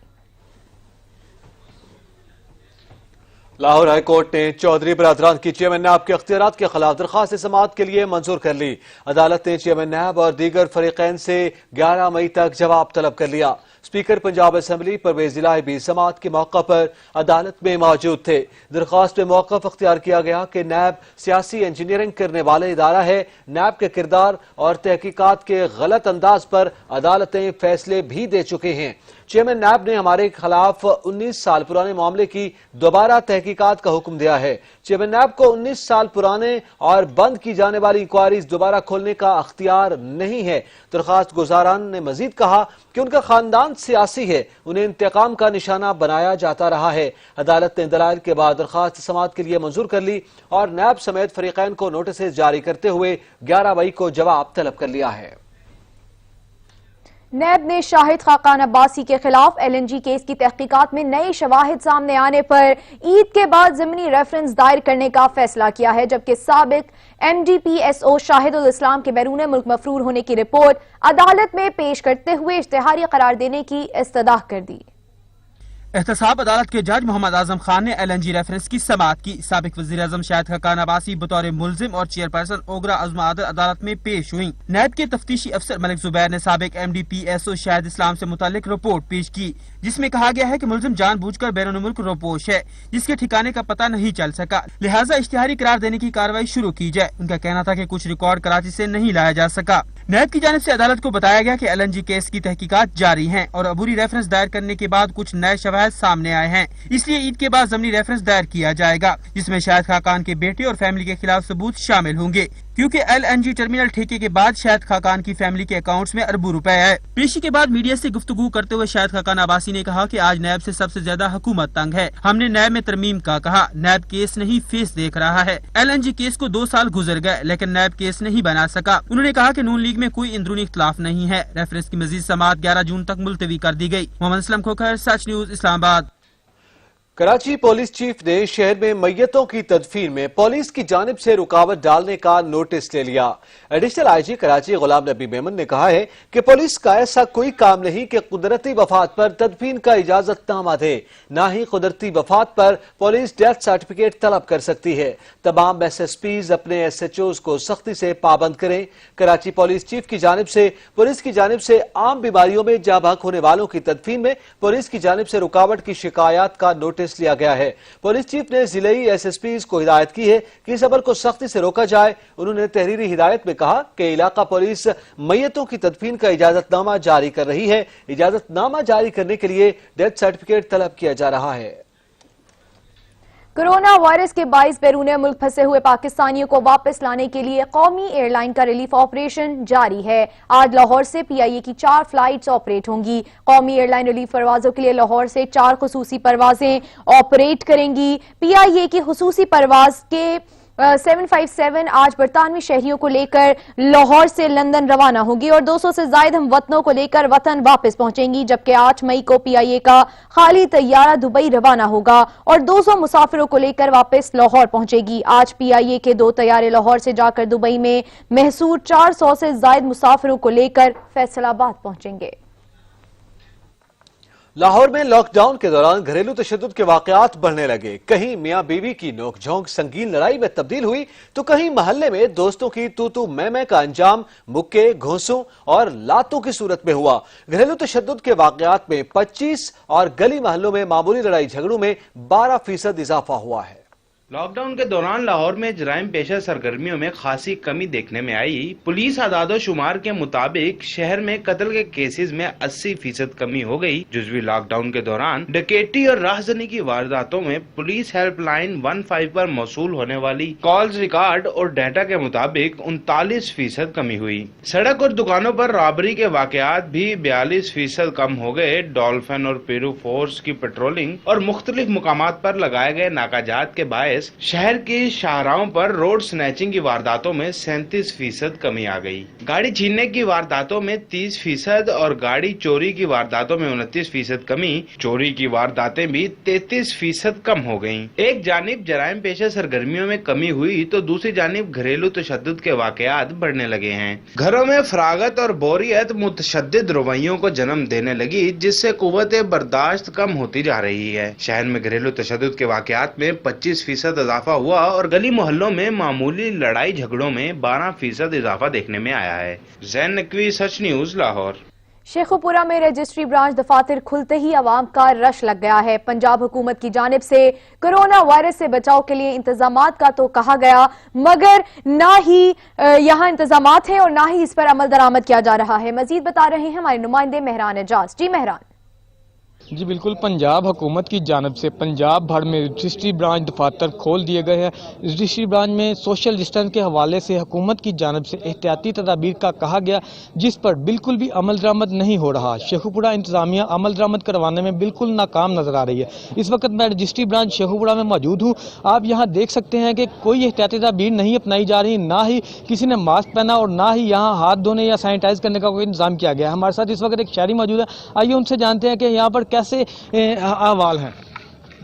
लाहौर हाई कोर्ट ने चौधरी बरादरान की चेयरमैन नैब के अख्तियारात के खिलाफ दरखास्त समाअत के लिए मंजूर कर ली। अदालत ने चेयरमैन नैब और दीगर फरीकैन से 11 मई तक जवाब तलब कर लिया। स्पीकर पंजाब असेंबली परवेज इलाही भी समाअत के मौका पर अदालत में मौजूद थे। दरखास्त में मौक़िफ़ अख्तियार किया गया कि नैब सियासी इंजीनियरिंग करने वाला इदारा है। नैब के किरदार और तहकीकात के गलत अंदाज पर अदालतें फैसले भी दे चुके हैं। चेयरमैन नैब ने हमारे खिलाफ 19 साल पुराने मामले की दोबारा तहकीकात का हुक्म दिया है। चेयरमैन नैब को 19 साल पुराने और बंद की जाने वाली इंक्वायरीज दोबारा खोलने का अख्तियार नहीं है। दरखास्त गुजारान ने मजीद कहा कि उनका खानदान सियासी है, उन्हें इंतकाम का निशाना बनाया जाता रहा है। अदालत ने दलाइल के बाद दरखास्त समाअत के लिए मंजूर कर ली और नैब समेत फरीकैन को नोटिस जारी करते हुए 11 मई को जवाब तलब कर लिया है। नैब ने शाहिद खाकान अब्बासी के खिलाफ LNG केस की तहकीकात में नए शवाहिद सामने आने पर ईद के बाद ज़िमनी रेफरेंस दायर करने का फैसला किया है, जबकि साबिक MDPSO शाहिदुल इस्लाम के बैरून मुल्क मफरूर होने की रिपोर्ट अदालत में पेश करते हुए इश्तिहारी करार देने की इस्तदा कर दी। एहतसाब अदालत के जज मोहम्मद आजम खान ने LNG रेफरेंस की समाअत की। साबिक वज़ीर आज़म शाहिद खाकान अब्बासी बतौर मुल्जिम और चेयरपर्सन ओगरा अज़्म आदल अदालत में पेश हुई। नैब के तफ्तीशी अफसर मलिक जुबैर ने साबिक MD PSO शाहिद इस्लाम से मुतालिक रिपोर्ट पेश की, जिसमें कहा गया है कि मुल्जिम जानबूझकर बैरून मुल्क रोपोश है, जिसके ठिकाने का पता नहीं चल सका, लिहाजा इश्तिहारी करार देने की कार्रवाई शुरू की जाए। उनका कहना था कि कुछ रिकॉर्ड कराची से नहीं लाया जा सका। नैब की जानिब से अदालत को बताया गया कि LNG केस की तहकीकात जारी हैं और अबूरी रेफरेंस दायर करने के बाद कुछ नए शवाहिद सामने आए हैं, इसलिए ईद के बाद ज़मनी रेफरेंस दायर किया जाएगा, जिसमें शाहिद खाकान के बेटे और फैमिली के खिलाफ सबूत शामिल होंगे, क्योंकि LNG टर्मिनल ठेके के बाद शाहिद खाकान की फैमिली के अकाउंट्स में अरबों रुपए है। पेशी के बाद मीडिया से गुफ्तगू करते हुए शाहिद खाकान अब्बासी ने कहा कि आज नैब से सबसे ज्यादा हुकूमत तंग है। हमने नैब में तरमीम का कहा, नैब केस नहीं फेस देख रहा है। LNG केस को 2 साल गुजर गए लेकिन नैब केस नहीं बना सका। उन्होंने कहा कि नून लीग में कोई अंदरूनी इख्तलाफ नहीं है। रेफरेंस की मजीद समाअत 11 जून तक मुलतवी कर दी गई। Mohammad Aslam Khokhar, Sach news, Islamabad. Karachi police chief ने शहर में मैयतों की तदफीन में पुलिस की जानिब से रुकावट डालने का नोटिस ले लिया। एडिशनल IG कराची गुलाम नबी मेमन ने कहा है कि पुलिस का ऐसा कोई काम नहीं कि कुदरती वफात पर तदफीन का इजाजतनामा दे, न ही कुदरती वफात पर पुलिस डेथ सर्टिफिकेट तलब कर सकती है। तमाम SSPs अपने SHOs को सख्ती से पाबंद करें। कराची पुलिस चीफ की जानिब से पुलिस की जानिब से आम बीमारियों में जाँ बहक होने वालों की तदफीन में पुलिस की जानिब से रुकावट की शिकायत का नोटिस लिया गया है। पुलिस चीफ ने जिले SSPs को हिदायत की है कि इस अमल को सख्ती से रोका जाए। उन्होंने तहरीरी हिदायत में कहा कि इलाका पुलिस मैयतों की तदफीन का इजाजतनामा जारी कर रही है। इजाजतनामा जारी करने के लिए डेथ सर्टिफिकेट तलब किया जा रहा है। कोरोना वायरस के बाइस बैरून मुल्क फंसे हुए पाकिस्तानियों को वापस लाने के लिए कौमी एयरलाइन का रिलीफ ऑपरेशन जारी है। आज लाहौर से PIA की 4 फ्लाइट्स ऑपरेट होंगी। कौमी एयरलाइन रिलीफ परवाजों के लिए लाहौर से 4 खुसूसी परवाजें ऑपरेट करेंगी। PIA की खुसूसी परवाज के 757 आज बरतानवी शहरियों को लेकर लाहौर से लंदन रवाना होगी और 200 से ज्यादा हम वतनों को लेकर वतन वापस पहुंचेंगी, जबकि 8 मई को PIA का खाली तैयारा दुबई रवाना होगा और 200 मुसाफिरों को लेकर वापस लाहौर पहुंचेगी। आज PIA के 2 तैयारे लाहौर से जाकर दुबई में महसूर 400 से ज्यादा मुसाफिरों को लेकर फैसलाबाद पहुंचेंगे। लाहौर में लॉकडाउन के दौरान घरेलू तशद्दुद के वाकयात बढ़ने लगे। कहीं मियां बीवी की नोकझोंक संगीन लड़ाई में तब्दील हुई तो कहीं महल्ले में दोस्तों की तू मैं का अंजाम मुक्के, घोंसों और लातों की सूरत में हुआ। घरेलू तशद्दुद के वाकयात में 25 और गली महल्लों में मामूली लड़ाई झगड़ों में 12% इजाफा हुआ है। लॉकडाउन के दौरान लाहौर में जराइम पेशा सरगर्मियों में खासी कमी देखने में आई। पुलिस आदादो शुमार के मुताबिक शहर में कत्ल के केसेस में 80% कमी हो गई। जुज़वी लॉकडाउन के दौरान डकैती और राहजनी की वारदातों में पुलिस हेल्पलाइन 15 पर मौसूल होने वाली कॉल्स रिकॉर्ड और डाटा के मुताबिक 39% कमी हुई। सड़क और दुकानों पर रॉबरी के वाकयात भी 42% कम हो गए। डॉल्फिन और पेरू फोर्स की पेट्रोलिंग और मुख्तलिफ मुकामात पर लगाए गए नाकाजात के बायस शहर के शाहराहों पर रोड स्नैचिंग की वारदातों में 37% कमी आ गई। गाड़ी छीनने की वारदातों में 30% और गाड़ी चोरी की वारदातों में 29% कमी। चोरी की वारदातें भी 33% कम हो गईं। एक जानिब जराइम पेशा सरगर्मियों में कमी हुई तो दूसरी जानिब घरेलू तशद्दुद के वाकयात बढ़ने लगे हैं। घरों में फरागत और बोरियत मुतशद्दिद रवैयों को जन्म देने लगी, जिससे कुव्वत बर्दाश्त कम होती जा रही है। शहर में घरेलू तशद्दुद के वाकयात में 25% इजाफा हुआ और गली मोहल्लों में मामूली लड़ाई झगड़ों में 12% इजाफा देखने में आया है। जैन नकवी, सच न्यूज, लाहौर। शेखुपुरा में रजिस्ट्री ब्रांच दफातर खुलते ही आवाम का रश लग गया है। पंजाब हुकूमत की जानिब से कोरोना वायरस से बचाव के लिए इंतजामात का तो कहा गया, मगर ना ही यहाँ इंतजामात हैं और ना ही इस पर अमल दरामद किया जा रहा है। मजीद बता रहे हैं हमारे नुमाइंदे मेहरान एजाज। जी मेहरान। जी बिल्कुल, पंजाब हुकूमत की जानब से पंजाब भर में रजिस्ट्री ब्रांच दफातर खोल दिए गए हैं। रजिस्ट्री ब्रांच में सोशल डिस्टेंस के हवाले से हुकूमत की जानब से एहतियाती तदाबीर का कहा गया, जिस पर बिल्कुल भी अमल दरामद नहीं हो रहा। शेखुपुरा इंतजामिया अमल दरामद करवाने में बिल्कुल नाकाम नजर आ रही है। इस वक्त मैं रजिस्ट्री ब्रांच शेखुपुरा में मौजूद हूँ। आप यहाँ देख सकते हैं कि कोई एहतियाती तदाबीर नहीं अपनाई जा रही, ना ही किसी ने मास्क पहना और ना ही यहाँ हाथ धोने या सैनिटाइज करने का कोई इंतजाम किया गया। हमारे साथ इस वक्त एक शहरी मौजूद है, आइए उनसे जानते हैं कि यहाँ पर कैसे अहवाल है।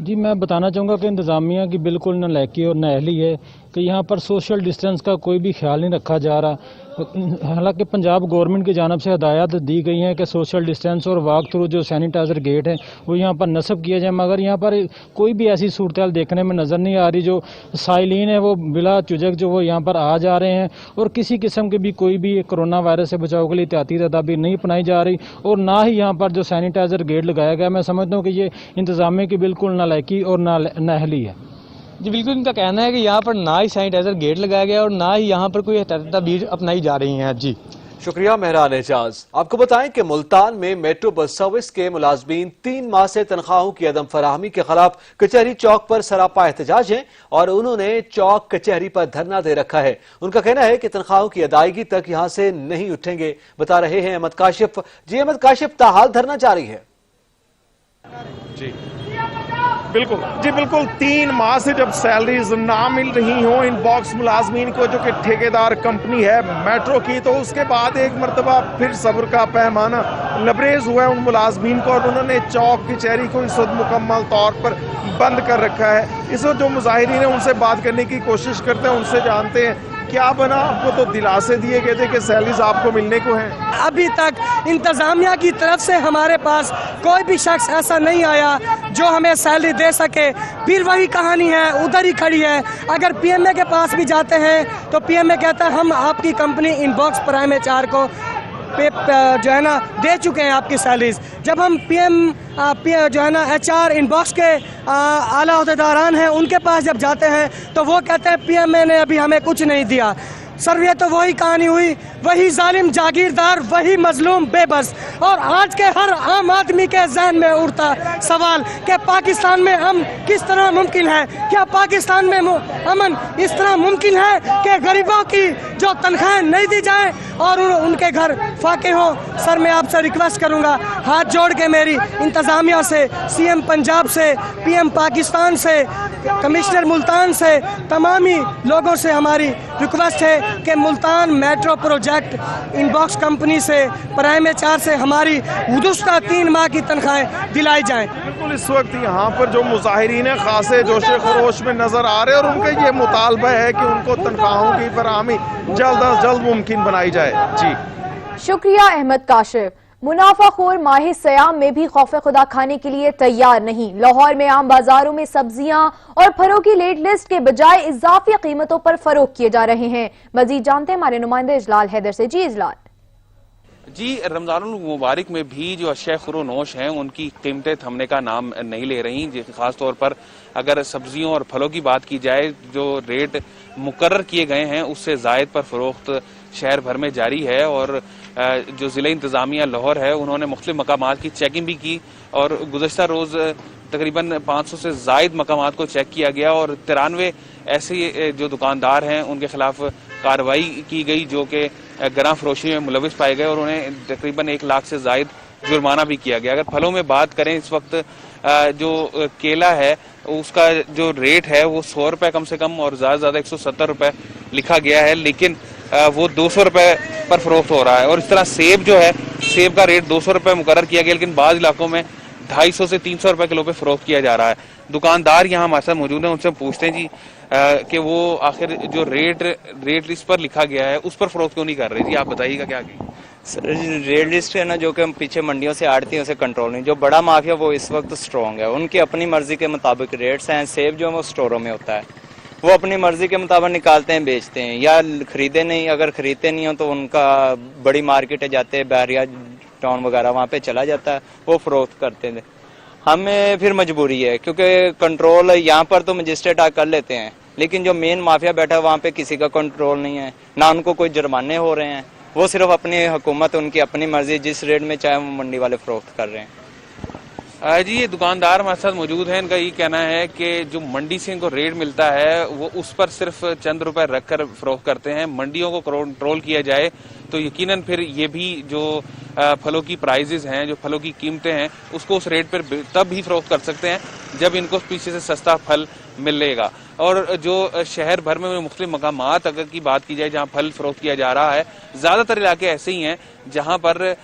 जी मैं बताना चाहूँगा कि इंतज़ामिया की बिल्कुल न लायकी और न अहली है कि यहाँ पर सोशल डिस्टेंस का कोई भी ख्याल नहीं रखा जा रहा। हालांकि पंजाब गवर्नमेंट की जानब से हदायत दी गई हैं कि सोशल डिस्टेंस और वॉक थ्रू जो सैनिटाइजर गेट है वो यहाँ पर नस्ब किया जाए, मगर यहाँ पर कोई भी ऐसी सूरत देखने में नज़र नहीं आ रही। जो साइलिन है वो बिला चुजक जो वो यहाँ पर आ जा रहे हैं और किसी किस्म की भी कोई भी कोरोना वायरस से बचाव के लिए एहतियाती तदाबीर नहीं अपनाई जा रही, और ना ही यहाँ पर जो सैनिटाइजर गेट लगाया गया, मैं समझता हूँ कि ये इंतजामिया की बिल्कुल नालायकी और नाअहली है। जी बिल्कुल, इनका कहना है कि यहाँ पर ना ही सैनिटाइजर गेट लगाया गया और ना ही यहाँ पर कोई एहतियाती तदबीर अपनाई जा रही हैं। जी शुक्रिया मेहरान एजाज। आपको बताएं कि मुल्तान में मेट्रो बस सर्विस के मुलाजमीन 3 माह से तनख्वाहों की अदम फराहमी के खिलाफ कचहरी चौक पर सरापा एहतजाज हैं और उन्होंने चौक कचहरी पर धरना दे रखा है। उनका कहना है कि तनख्वाहों की अदायगी तक यहाँ से नहीं उठेंगे। बता रहे हैं अहमद काशिफ। जी अहमद काशिफ, ताहाल धरना जारी है। जी बिल्कुल 3 माह से जब सैलरीज ना मिल रही हो इन बॉक्स मुलाजमीन को, जो कि ठेकेदार कंपनी है मेट्रो की, तो उसके बाद एक मरतबा फिर सब्र का पैमाना लबरेज हुआ है उन मुलाजमीन को और उन्होंने चौक कचहरी को इस वक्त मुकम्मल तौर पर बंद कर रखा है। इस वक्त जो मुजाहिरीन है उनसे बात करने की कोशिश करते हैं, उनसे जानते हैं क्या बना। आपको तो दिलासे दिए गए थे कि सैलरीज आपको मिलने को हैं। अभी तक इंतजामिया की तरफ से हमारे पास कोई भी शख्स ऐसा नहीं आया जो हमें सैलरी दे सके। फिर वही कहानी है, उधर ही खड़ी है। अगर पीएमए के पास भी जाते हैं तो पीएमए कहता है हम आपकी कंपनी इनबॉक्स प्राइम एचआर को जो है ना दे चुके हैं आपकी सैलरीज। जब हम जो है ना एचआर इनबॉक्स के आला अहदेदारान हैं उनके पास जब जाते हैं तो वो कहते हैं पीएमए ने अभी हमें कुछ नहीं दिया। सर ये तो वही कहानी हुई, वही जालिम जागीरदार, वही मजलूम बेबस। और आज के हर आम आदमी के जहन में उठता सवाल कि पाकिस्तान में हम किस तरह मुमकिन है, क्या पाकिस्तान में अमन इस तरह मुमकिन है कि गरीबों की जो तनख्वाहें नहीं दी जाए और उनके घर फाके हों। सर मैं आपसे रिक्वेस्ट करूंगा, हाथ जोड़ के मेरी इंतजामिया से, सीएम पंजाब से, पीएम पाकिस्तान से, कमिश्नर मुल्तान से, तमामी लोगों से हमारी रिक्वेस्ट है कि Multan metro project inbox company से, प्राइम एचआर से हमारी गुज़श्ता 3 माह की तनख्वाहें दिलाई जाएं। बिल्कुल इस वक्त यहाँ पर जो मुजाहिरीन है खासे जोशे खरोश में नजर आ रहे हैं और उनका ये मुतालबा है कि उनको तनख्वाहों की फराहमी जल्द अज जल्द मुमकिन बनाई जाए। जी शुक्रिया अहमद काशिफ। मुनाफाखोर माह सयाम में भी खौफ खुदा खाने के लिए तैयार नहीं। लाहौर में आम बाजारों में सब्जियां और फलों की लेट लिस्ट के बजाय इजाफी कीमतों पर फरोख्त किए जा रहे हैं। मजीद जानते हैं हमारे नुमाइंदे इजलाल हैदर से। जी इजलाल। जी रमजानुल मुबारक में भी जो अशय खुरोनोश हैं उनकी कीमतें थमने का नाम नहीं ले रही। खास तौर पर अगर सब्जियों और फलों की बात की जाए, जो रेट मुकर्रर किए गए हैं उससे जायद पर फरोख्त शहर भर में जारी है। और जो जिला इंतजामिया लाहौर है उन्होंने मुख्तलिफ मकामात की चेकिंग भी की और गुज़श्ता रोज तकरीबन 500 से जायद मकामात को चेक किया गया और 93 ऐसे जो दुकानदार हैं उनके खिलाफ कार्रवाई की गई जो कि गरां फरोशी में मुलविस पाए गए और उन्हें तकरीबन 1 लाख से जायद जुर्माना भी किया गया। अगर फलों में बात करें, इस वक्त जो केला है उसका जो रेट है वो 100 रुपये कम से कम और ज़्यादा से ज़्यादा 170 रुपये लिखा गया है, लेकिन वो 200 रुपये पर फरोख्त हो रहा है। और इस तरह सेब जो है, सेब का रेट 200 रुपये मुकर्रर किया गया, लेकिन बाज़ इलाकों में 250 से 300 रुपये किलो पे फरोख्त किया जा रहा है। दुकानदार यहाँ हमारे साथ मौजूद हैं, उनसे पूछते हैं जी कि वो आखिर जो रेट लिस्ट पर लिखा गया है उस पर फरोख्त क्यों नहीं कर रहे। जी आप बताइएगा क्या की। सर रेट लिस्ट है ना, जो कि हम पीछे मंडियों से आड़ती उसे कंट्रोल नहीं। जो बड़ा माफिया वो इस वक्त स्ट्रॉन्ग है, उनकी अपनी मर्जी के मुताबिक रेट्स हैं। सेब जो है वो स्टोरों में होता है, वो अपनी मर्जी के मुताबिक निकालते हैं, बेचते हैं या खरीदे नहीं। अगर खरीदते नहीं हो तो उनका बड़ी मार्केट है, जाते हैं बहरिया टाउन वगैरह, वहाँ पे चला जाता है, वो फरोख्त करते हैं। हमें फिर मजबूरी है क्योंकि कंट्रोल यहाँ पर तो मजिस्ट्रेट कर लेते हैं, लेकिन जो मेन माफिया बैठा है वहाँ पे किसी का कंट्रोल नहीं है, ना उनको कोई जुर्माने हो रहे हैं। वो सिर्फ अपनी हुकूमत, उनकी अपनी मर्जी, जिस रेट में चाहे वो मंडी वाले फरोख्त कर रहे हैं। जी ये दुकानदार हमारे साथ मौजूद हैं, इनका ये कहना है कि जो मंडी से इनको रेट मिलता है वो उस पर सिर्फ चंद रुपए रखकर फरोख्त करते हैं। मंडियों को कंट्रोल किया जाए तो यकीनन फिर ये भी जो फलों की प्राइजेस हैं, जो फलों की कीमतें हैं, उसको उस रेट पर तब ही फरोख्त कर सकते हैं जब इनको पीछे से सस्ता फल मिलेगा। और जो शहर भर में मुख्तलिफ मकामात अगर की बात की जाए जहाँ फल फरोख्त किया जा रहा है, ज़्यादातर इलाके ऐसे ही हैं जहाँ पर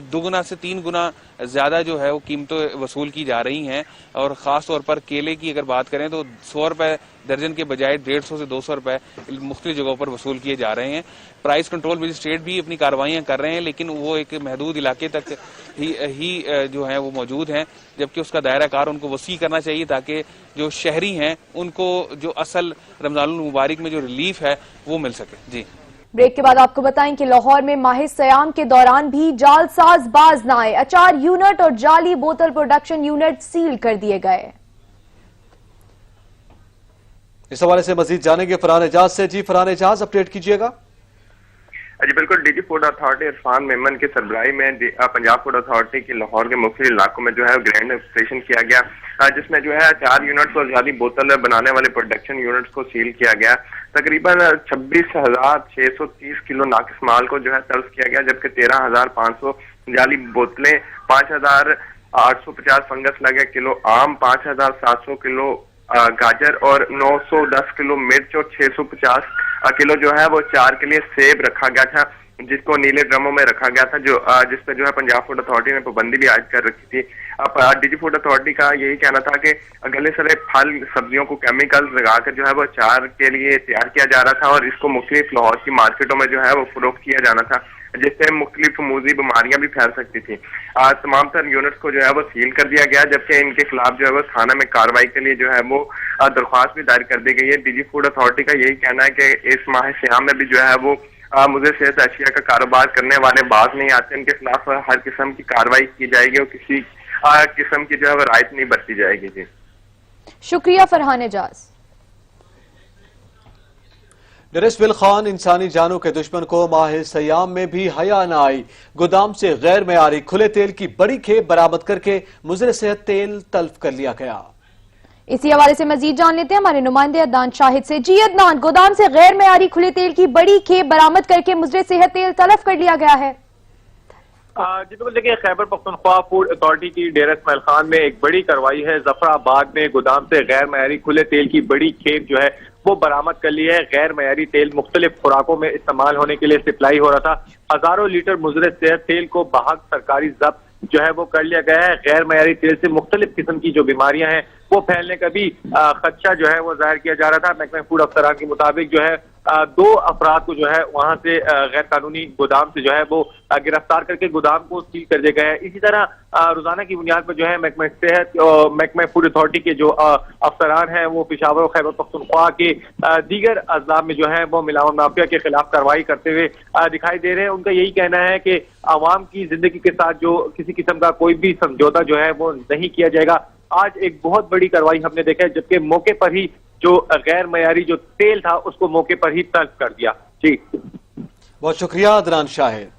2 गुना से 3 गुना ज़्यादा जो है वो कीमतें वसूल की जा रही हैं। और ख़ास तौर पर केले की अगर बात करें तो 100 रुपये दर्जन के बजाय 150 से 200 रुपये मुख्तलिफ जगहों पर वसूल किए जा रहे हैं। प्राइस कंट्रोल मजिस्ट्रेट भी अपनी कार्रवाइयाँ कर रहे हैं, लेकिन वो एक महदूद इलाके तक ही जो है वो मौजूद हैं, जबकि उसका दायरा कार उनको वसी करना चाहिए ताकि जो शहरी हैं उनको जो असल रमज़ानुल मुबारक में जो रिलीफ है वो मिल सके। जी, ब्रेक के बाद आपको बताएं कि लाहौर में माह सयाम के दौरान भी जालसाज बाज न आए, अचार यूनिट और जाली बोतल प्रोडक्शन यूनिट सील कर दिए गए। इस हवाले से मजीद जानेंगे फरहान एजाज से। जी फरहान एजाज, अपडेट कीजिएगा। जी बिल्कुल, DG food authority Irfan Memon की सरबराही में पंजाब फूड अथॉरिटी की लाहौर के मुख्तलिफ इलाकों में जो है ग्रैंड ऑपरेशन किया गया, जिसमें जो है 4 यूनिट्स और जाली बोतल बनाने वाले प्रोडक्शन यूनिट्स को सील किया गया। तकरीबन 26,630 किलो नाकिस माल को जो है तल्फ किया गया, जबकि 13,500 जाली बोतलें, 5,850 फंगस लगे किलो आम, 5,700 किलो गाजर और 910 किलो मिर्च और 650 किलो जो है वो 4 के लिए सेब रखा गया था, जिसको नीले ड्रमों में रखा गया था, जो जिस पर जो है पंजाब फूड अथॉरिटी ने पाबंदी भी आयद कर रखी थी। अब डीजी फूड अथॉरिटी का यही कहना था कि गले सड़े फल सब्जियों को केमिकल लगाकर जो है वो चार के लिए तैयार किया जा रहा था और इसको मुख्तलिफ लाहौर की मार्केटों में जो है वो फरोख्त किया जाना था, जिससे मुख्तलिफ मूजी बीमारियां भी फैल सकती थी। तमाम तर यूनिट्स को जो है वो सील कर दिया गया, जबकि इनके खिलाफ जो है वो थाना में कार्रवाई के लिए जो है वो दरख्वास्त भी दायर कर दी गई है। डीजी फूड अथॉरिटी का यही कहना है कि इस माह सियाम में भी जो है वो मुझे सेहत अशिया का कारोबार करने वाले बाज नहीं आते, उनके खिलाफ हर किस्म की कार्रवाई की जाएगी और किसी किस्म की जो है वो रायत नहीं बरती जाएगी। जी शुक्रिया फरहान एजाज। नरेश बिल खान, इंसानी जानों के दुश्मन को माह सयाम में भी हया न आई, गोदाम से गैर मयारी खुले तेल की बड़ी खेप बरामद करके मुज़र सेहत तेल तल्फ कर लिया गया। इसी हवाले से मजीद जान लेते हैं हमारे नुमाइंदे अदनान शाहिद से। जी अदनान, गोदाम से गैर मयारी खुले तेल की बड़ी खेप बरामद करके मुज़र सेहत तेल तल्फ कर लिया गया है। जी बिल्कुल, देखिए खैबर पख्तूनख्वा फूड अथॉरिटी की डेरा इस्माइल खान में एक बड़ी कार्रवाई है। जफराबाद में गोदाम से गैर मयारी खुले तेल की बड़ी खेप जो है वो बरामद कर ली है। गैर मयारी तेल मुख्तलिफ खुराकों में इस्तेमाल होने के लिए सप्लाई हो रहा था। हजारों लीटर मुज़र सेहत तेल को बहक सरकारी जब्त जो है वो कर लिया गया है। गैर मयारी तेल से मुख्तलिफ किस्म की जो बीमारियां हैं वो फैलने का भी खदशा जो है वो जाहिर किया जा रहा था। महकमा फूड अफसरान के मुताबिक जो है 2 अफराद को जो है वहां से गैर कानूनी गोदाम से जो है वो गिरफ्तार करके गोदाम को सील कर दिया गया है। इसी तरह रोजाना की बुनियाद पर जो है महकमा सेहत और महकमा फूड अथॉरिटी के जो अफसरान हैं वो पेशावर और खैबर पख्तूनख्वा के दीगर अजला में जो है वो मिलावट माफिया के खिलाफ कार्रवाई करते हुए दिखाई दे रहे हैं। उनका यही कहना है कि आवाम की जिंदगी के साथ जो किसी किस्म का कोई भी समझौता जो है वो नहीं किया जाएगा। आज एक बहुत बड़ी कार्रवाई हमने देखा है, जबकि मौके पर ही जो गैर मयारी जो तेल था उसको मौके पर ही तल्फ कर दिया। जी बहुत शुक्रिया अदनान शाहिद।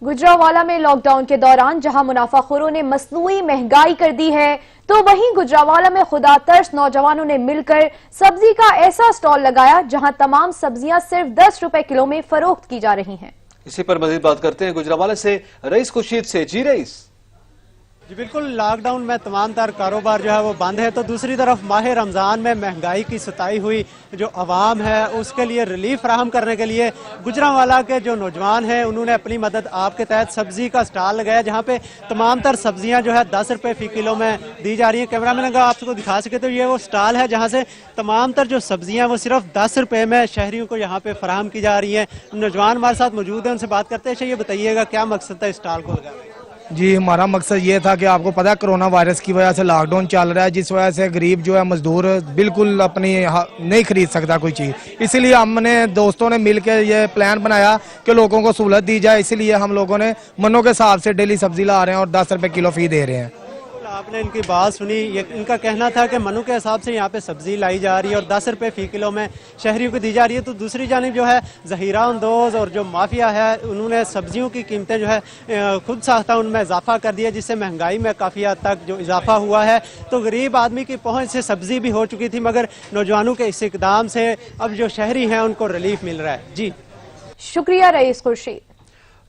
गुजरावाला में लॉकडाउन के दौरान जहां मुनाफाखोरों ने मसनूई महंगाई कर दी है, तो वहीं गुजरावाला में खुदा तर्स नौजवानों ने मिलकर सब्जी का ऐसा स्टॉल लगाया जहां तमाम सब्जियां सिर्फ 10 रुपए किलो में फरोख्त की जा रही हैं। इसी पर मजीद बात करते हैं गुजरावाला से रईस खुर्शीद से। जी रईस। जी बिल्कुल, लॉकडाउन में तमाम तर कारोबार जो है वो बंद है, तो दूसरी तरफ माह रमज़ान में महंगाई की सताई हुई जो अवाम है उसके लिए रिलीफ फराहम करने के लिए गुजरावाला के जो नौजवान हैं उन्होंने अपनी मदद आपके तहत सब्जी का स्टॉल लगाया, जहां पे तमाम तर सब्जियां जो है 10 रुपए फी किलो में दी जा रही है। कैमरामैन अगर आपको दिखा सके तो ये वो स्टॉल है जहाँ से तमाम तर जो सब्जियाँ वो सिर्फ 10 रुपए में शहरियों को यहाँ पे फराहम की जा रही है। नौजवान हमारे साथ मौजूद है, उनसे बात करते हैं। ये बताइएगा क्या मकसद था स्टॉल को लगाने? जी हमारा मकसद ये था कि आपको पता है कोरोना वायरस की वजह से लॉकडाउन चल रहा है, जिस वजह से गरीब जो है मजदूर बिल्कुल अपनी नहीं खरीद सकता कोई चीज़, इसीलिए हमने दोस्तों ने मिलकर ये प्लान बनाया कि लोगों को सहूलत दी जाए। इसीलिए हम लोगों ने मनों के हिसाब से डेली सब्जी ला रहे हैं और 10 रुपए किलो फी दे रहे हैं। आपने इनकी बात सुनी, इनका कहना था कि मनु के हिसाब से यहाँ पे सब्जी लाई जा रही है और 10 रुपए फी किलो में शहरियों को दी जा रही है। तो दूसरी जानिब जो है जहीरा अंदोज और जो माफिया है उन्होंने सब्जियों की कीमतें जो है खुद साख्ता उनमें इजाफा कर दिया, जिससे महंगाई में काफ़ी हद तक जो इजाफा हुआ है। तो गरीब आदमी की पहुँच से सब्जी भी हो चुकी थी, मगर नौजवानों के इस इकदाम से अब जो शहरी हैं उनको रिलीफ मिल रहा है। जी शुक्रिया रईस खुर्शीद।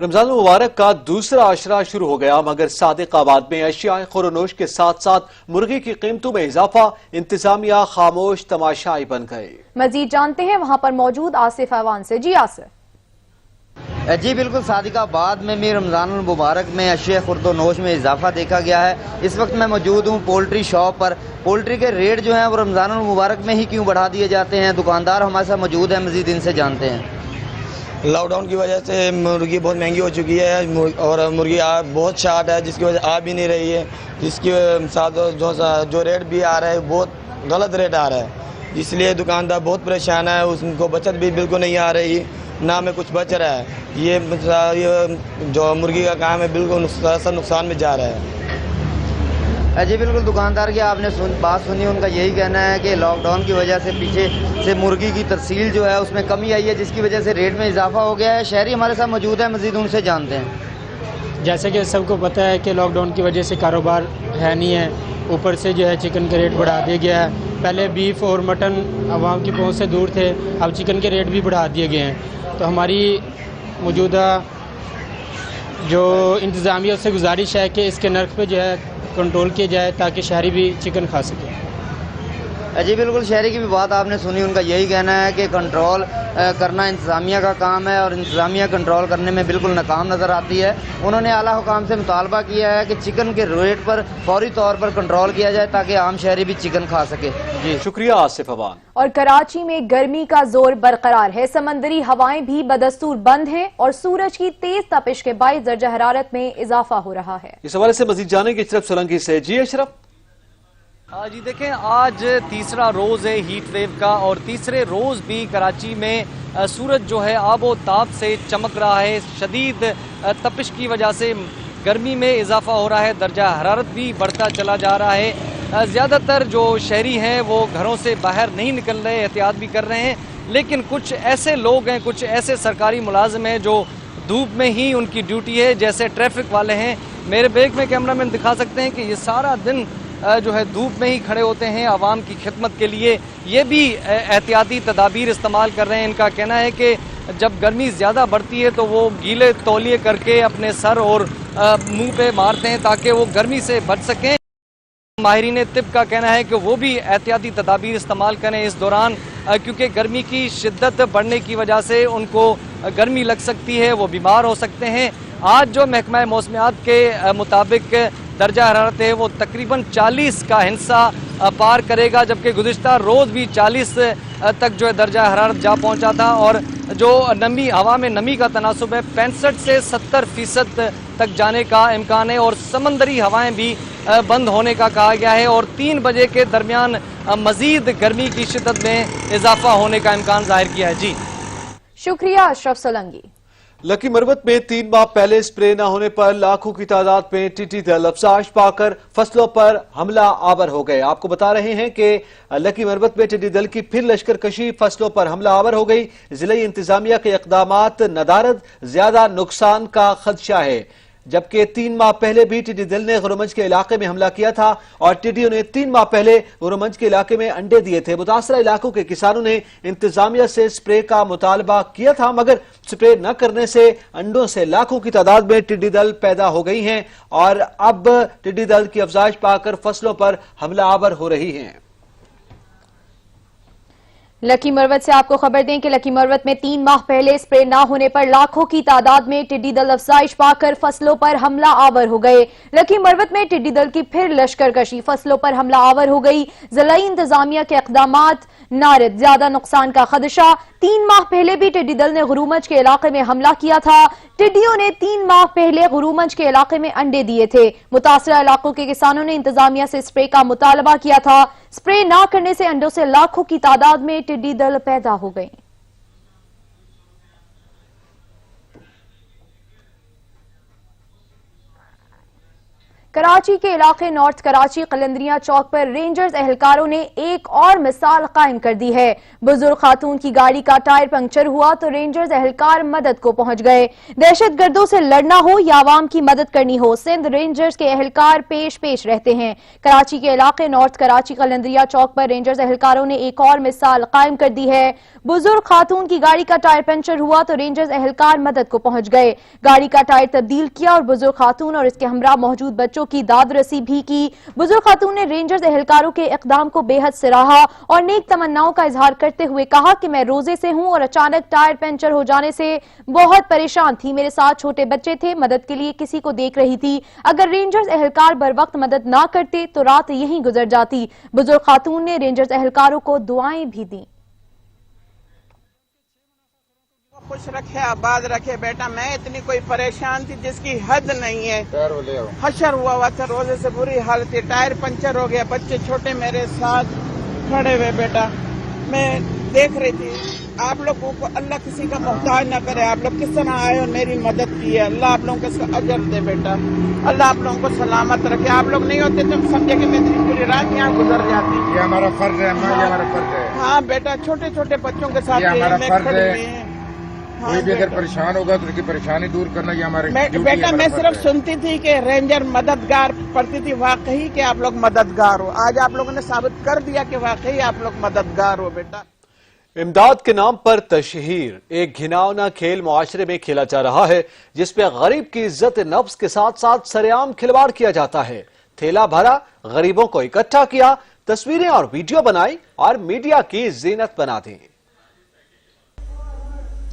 रमजान मुबारक का दूसरा आशरा शुरू हो गया, मगर सादिकाबाद में अशिया खुरोनोश के साथ साथ मुर्गी की कीमतों में इजाफा, इंतजामिया खामोश तमाशाई बन गए। मजीद जानते हैं वहां पर मौजूद आसिफ ऐवान से। जी आसिफ। जी बिल्कुल, सादिकाबाद में भी रमजान मुबारक में अशिया खुर्दोनोश में इजाफा देखा गया है। इस वक्त मैं मौजूद हूँ पोल्ट्री शॉप पर। पोल्ट्री के रेट जो हैं वो रमजान मुबारक में ही क्यों बढ़ा दिए जाते हैं, दुकानदार हमारे साथ मौजूद हैं, मजीद इनसे जानते हैं। लॉकडाउन की वजह से मुर्गी बहुत महंगी हो चुकी है और मुर्गी बहुत शार्ट है, जिसकी वजह आ भी नहीं रही है, जिसके साथ जो रेट भी आ रहा है बहुत गलत रेट आ रहा है, इसलिए दुकानदार बहुत परेशान है। उनको बचत भी बिल्कुल नहीं आ रही, ना में कुछ बच रहा है। ये जो मुर्गी का काम है बिल्कुल नुकसान में जा रहा है। जी बिल्कुल, दुकानदार की आपने बात सुनी, उनका यही कहना है कि लॉकडाउन की वजह से पीछे से मुर्गी की तरसील जो है उसमें कमी आई है, जिसकी वजह से रेट में इजाफा हो गया है। शहरी हमारे साथ मौजूद है, मजीद उनसे जानते हैं। जैसे कि सबको पता है कि लॉकडाउन की वजह से कारोबार है नहीं है, ऊपर से जो है चिकन का रेट बढ़ा दिया गया है। पहले बीफ और मटन आवाम की पहुंच से दूर थे, अब चिकन के रेट भी बढ़ा दिए गए हैं। तो हमारी मौजूदा जो इंतज़ामिया उससे गुजारिश है कि इसके नर्ख पे जो है कंट्रोल किया जाए ताकि शहरी भी चिकन खा सके। जी बिल्कुल, शहरी की भी बात आपने सुनी, उनका यही कहना है कि कंट्रोल करना इंतज़ामिया का काम है और इंतज़ामिया कंट्रोल करने में बिल्कुल नाकाम नज़र आती है। उन्होंने आला हुकाम से मुतालबा किया है कि चिकन के रेट पर फौरी तौर पर कंट्रोल किया जाए ताकि आम शहरी भी चिकन खा सके। जी शुक्रिया आसिफ अवान। और कराची में गर्मी का जोर बरकरार है, समंदरी हवाएं भी बदस्तूर बंद हैं और सूरज की तेज तपिश के बायस दर्जा हरारत में इजाफा हो रहा है। इस हवाले से मजीद जानेंगे अशरफ सोलंकी से। जी अशरफ। जी देखें, आज तीसरा रोज़ है हीट वेव का और तीसरे रोज़ भी कराची में सूरज जो है आबो ताप से चमक रहा है। शदीद तपिश की वजह से गर्मी में इजाफा हो रहा है, दर्जा हरारत भी बढ़ता चला जा रहा है। ज़्यादातर जो शहरी हैं वो घरों से बाहर नहीं निकल रहे, एहतियात भी कर रहे हैं, लेकिन कुछ ऐसे लोग हैं, कुछ ऐसे सरकारी मुलाजिम हैं जो धूप में ही उनकी ड्यूटी है, जैसे ट्रैफिक वाले हैं। मेरे बैग में कैमरामैन दिखा सकते हैं कि ये सारा दिन जो है धूप में ही खड़े होते हैं आवाम की खिदमत के लिए। ये भी एहतियाती तदाबीर इस्तेमाल कर रहे हैं। इनका कहना है कि जब गर्मी ज़्यादा बढ़ती है तो वो गीले तौलिए करके अपने सर और मुंह पे मारते हैं ताकि वो गर्मी से बच सकें। माहिरीन तिब का कहना है कि वो भी एहतियाती तदाबीर इस्तेमाल करें इस दौरान, क्योंकि गर्मी की शिद्दत बढ़ने की वजह से उनको गर्मी लग सकती है, वो बीमार हो सकते हैं। आज जो महकमा मौसमियात के मुताबिक दर्जा हरारत है वो तकरीबन 40 का हिस्सा पार करेगा, जबकि गुज़िश्ता रोज़ भी 40 तक जो है दर्जा हरारत जा पहुंचा था। और जो नमी, हवा में नमी का तनासुब है 65 से 70% तक जाने का इम्कान है और समंदरी हवाएं भी बंद होने का कहा गया है और 3 बजे के दरमियान मजीद गर्मी की शिद्दत में इजाफा होने का इम्कान जाहिर किया है। जी शुक्रिया अशरफ सोलंकी। लकी मरवत में 3 माह पहले स्प्रे न होने पर लाखों की तादाद में टिड्डी दल अफसाश पाकर फसलों पर हमला आवर हो गए। आपको बता रहे हैं कि लकी मरवत में टिड्डी दल की फिर लश्करकशी, फसलों पर हमला आवर हो गई। जिले इंतजामिया के इकदामात नदारद, ज्यादा नुकसान का खदशा है, जबकि 3 माह पहले भी टिड्डी दल ने गुरुमंज के इलाके में हमला किया था और टिड्डियों ने 3 माह पहले गुरुमंज के इलाके में अंडे दिए थे। मुतासरा इलाकों के किसानों ने इंतजामिया से स्प्रे का मुतालबा किया था, मगर स्प्रे न करने से अंडों से लाखों की तादाद में टिड्डी दल पैदा हो गई हैं और अब टिड्डी दल की अफजाइश पाकर फसलों पर हमला आवर हो रही हैं। लकी मरवत से आपको खबर दें कि लकी मरवत में 3 माह पहले स्प्रे न होने पर लाखों की तादाद में टिड्डी दल अफजाइश पाकर फसलों पर हमला आवर हो गए। लकी मरवत में टिड्डी दल की फिर लश्करकशी, फसलों पर हमला आवर हो गई। जिलाई इंतजामिया के इकदामात नारद, ज्यादा नुकसान का खदशा। 3 माह पहले भी टिड्डी दल ने गुरुमंज के इलाके में हमला किया था। टिड्डियों ने 3 माह पहले गुरुमंज के इलाके में अंडे दिए थे। मुतासरा इलाकों के किसानों ने इंतजामिया से स्प्रे का मुतालबा किया था। स्प्रे न करने से अंडों से लाखों की तादाद में टिड्डी दल पैदा हो गए। کراچی کے علاقے نارتھ کراچی قلندریہ چوک پر رینجرز اہلکاروں نے ایک اور مثال قائم کر دی ہے۔ بزرگ خاتون کی گاڑی کا ٹائر پنکچر ہوا تو رینجرز اہلکار مدد کو پہنچ گئے۔ دہشت گردوں سے لڑنا ہو یا عوام کی مدد کرنی ہو، سندھ رینجرز کے اہلکار پیش رہتے ہیں۔ کراچی کے علاقے نارتھ کراچی قلندریہ چوک پر رینجرز اہلکاروں نے ایک اور مثال قائم کر دی ہے۔ بزرگ خاتون کی گاڑی کا ٹائر پنکچر ہوا تو رینجرز اہلکار مدد کو پہنچ گئے، گاڑی کا ٹائر تبدیل کیا اور بزرگ خاتون اور اس کے ہمراہ موجود بچوں کی داد رسی بھی کی۔ بزرگ خاتون نے رینجرز اہلکاروں کے اقدام کو بے حد سراہا اور نیک تمناؤں کا اظہار کرتے ہوئے کہا کہ میں روزے سے ہوں اور اچانک ٹائر پنچر ہو جانے سے بہت پریشان تھی، میرے ساتھ چھوٹے بچے تھے، مدد کے لیے کسی کو دیکھ رہی تھی، اگر رینجرز اہلکار بر وقت مدد نہ کرتے تو رات یہیں گزر جاتی۔ بزرگ خاتون نے رینجرز اہلکاروں کو دعائیں بھی دیں۔ خوش رکھے آباد رکھے بیٹا، میں اتنی کوئی پریشان تھی جس کی حد نہیں ہے، حشر ہوا تھا، روزے سے بری حالت تھی، ٹائر پنچر ہو گیا، بچے چھوٹے میرے ساتھ کھڑے ہوئے بیٹا، میں دیکھ رہی تھی۔ آپ لوگوں کو اللہ کسی کا محتاج نہ کرے، آپ لوگ کس طرح آئے اور میری مدد کی ہے، اللہ آپ لوگوں کو اس کا اجر دے بیٹا، اللہ آپ لوگوں کو سلامت رکھے۔ آپ لوگ نہیں ہوتے تو سمجھے کہ میں اتنی پوری رات یہاں گزر جاتی۔ یہ ہمارا فرض ہے، یہ ہمارا فرض ہے۔ ہاں بیٹا، چھوٹے چھوٹے بچوں کے ساتھ یہ ہمارا فرض ہے، ہاں کوئی بھی اگر پریشان ہوگا تو اس کی پریشانی دور کرنا یہ ہمارے بیٹا میں صرف سنتی تھی کہ رینجر مددگار پڑتی تھی، واقعی کہ آپ لوگ مددگار ہو، آج آپ لوگوں نے ثابت کر دیا کہ واقعی آپ لوگ مددگار ہو بیٹا۔ امداد کے نام پر تشہیر ایک گھناؤنا کھیل معاشرے میں کھیلا جا رہا ہے، جس پہ غریب کی عزت نفس کے ساتھ ساتھ سرعام کھلواڑ کیا جاتا ہے۔ تھیلا بھرا، غریبوں کو اکٹھا کیا، تصویریں اور ویڈیو بنائی اور میڈیا کی زینت بنا دی۔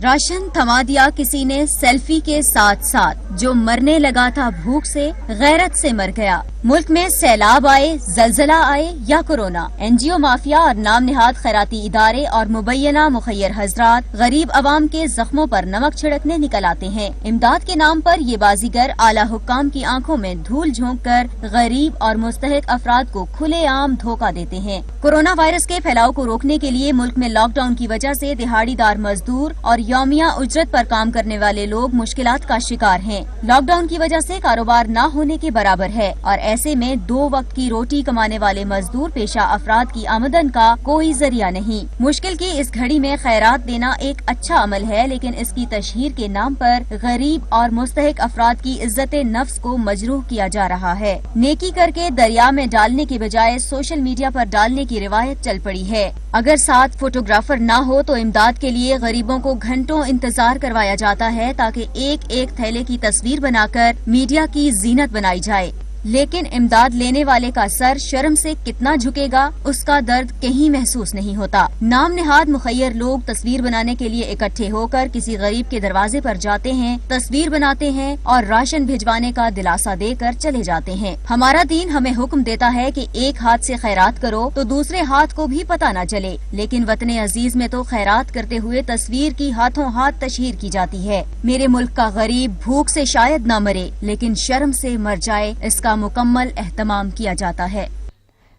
راشن تھما دیا کسی نے سیلفی کے ساتھ ساتھ، جو مرنے لگا تھا بھوک سے غیرت سے مر گیا۔ ملک میں سیلاب آئے، زلزلہ آئے یا کورونا، این جی او مافیا اور نام نہاد خیراتی ادارے اور مبینہ مخیر حضرات غریب عوام کے زخموں پر نمک چھڑکنے نکل آتے ہیں۔ امداد کے نام پر یہ بازیگر اعلیٰ حکام کی آنکھوں میں دھول جھونک کر غریب اور مستحق افراد کو کھلے عام دھوکہ دیتے ہیں۔ کورونا وائرس کے پھیلاؤ کو روکنے کے لیے ملک میں لاک ڈاؤن کی وجہ سے دہاڑی دار مزدور اور یومیہ اجرت پر کام کرنے والے لوگ مشکلات کا شکار ہیں۔ لاک ڈاؤن کی وجہ سے کاروبار نہ ہونے کے برابر ہے اور ایسے میں 2 وقت کی روٹی کمانے والے مزدور پیشہ افراد کی آمدن کا کوئی ذریعہ نہیں۔ مشکل کی اس گھڑی میں خیرات دینا ایک اچھا عمل ہے، لیکن اس کی تشہیر کے نام پر غریب اور مستحق افراد کی عزت نفس کو مجروح کیا جا رہا ہے۔ نیکی کر کے دریا میں ڈالنے کے بجائے سوشل میڈیا پر ڈالنے کی روایت چل پڑی ہے۔ اگر ساتھ فوٹوگرافر نہ ہو تو امداد کے لیے غریبوں کو گھنٹوں انتظار کروایا جاتا ہے تاکہ ایک ایک تھیلے کی تصویر بنا کر میڈیا کی زینت بنائی جائے، لیکن امداد لینے والے کا سر شرم سے کتنا جھکے گا اس کا درد کہیں محسوس نہیں ہوتا۔ نام نہاد مخیر لوگ تصویر بنانے کے لیے اکٹھے ہو کر کسی غریب کے دروازے پر جاتے ہیں، تصویر بناتے ہیں اور راشن بھجوانے کا دلاسا دے کر چلے جاتے ہیں۔ ہمارا دین ہمیں حکم دیتا ہے کہ ایک ہاتھ سے خیرات کرو تو دوسرے ہاتھ کو بھی پتہ نہ چلے، لیکن وطن عزیز میں تو خیرات کرتے ہوئے تصویر کی ہاتھوں ہاتھ تشہیر کی جاتی ہے۔ میرے ملک کا غریب بھوک سے شاید نہ مرے لیکن شرم سے مر جائے، اس کا مکمل اہتمام کیا جاتا ہے۔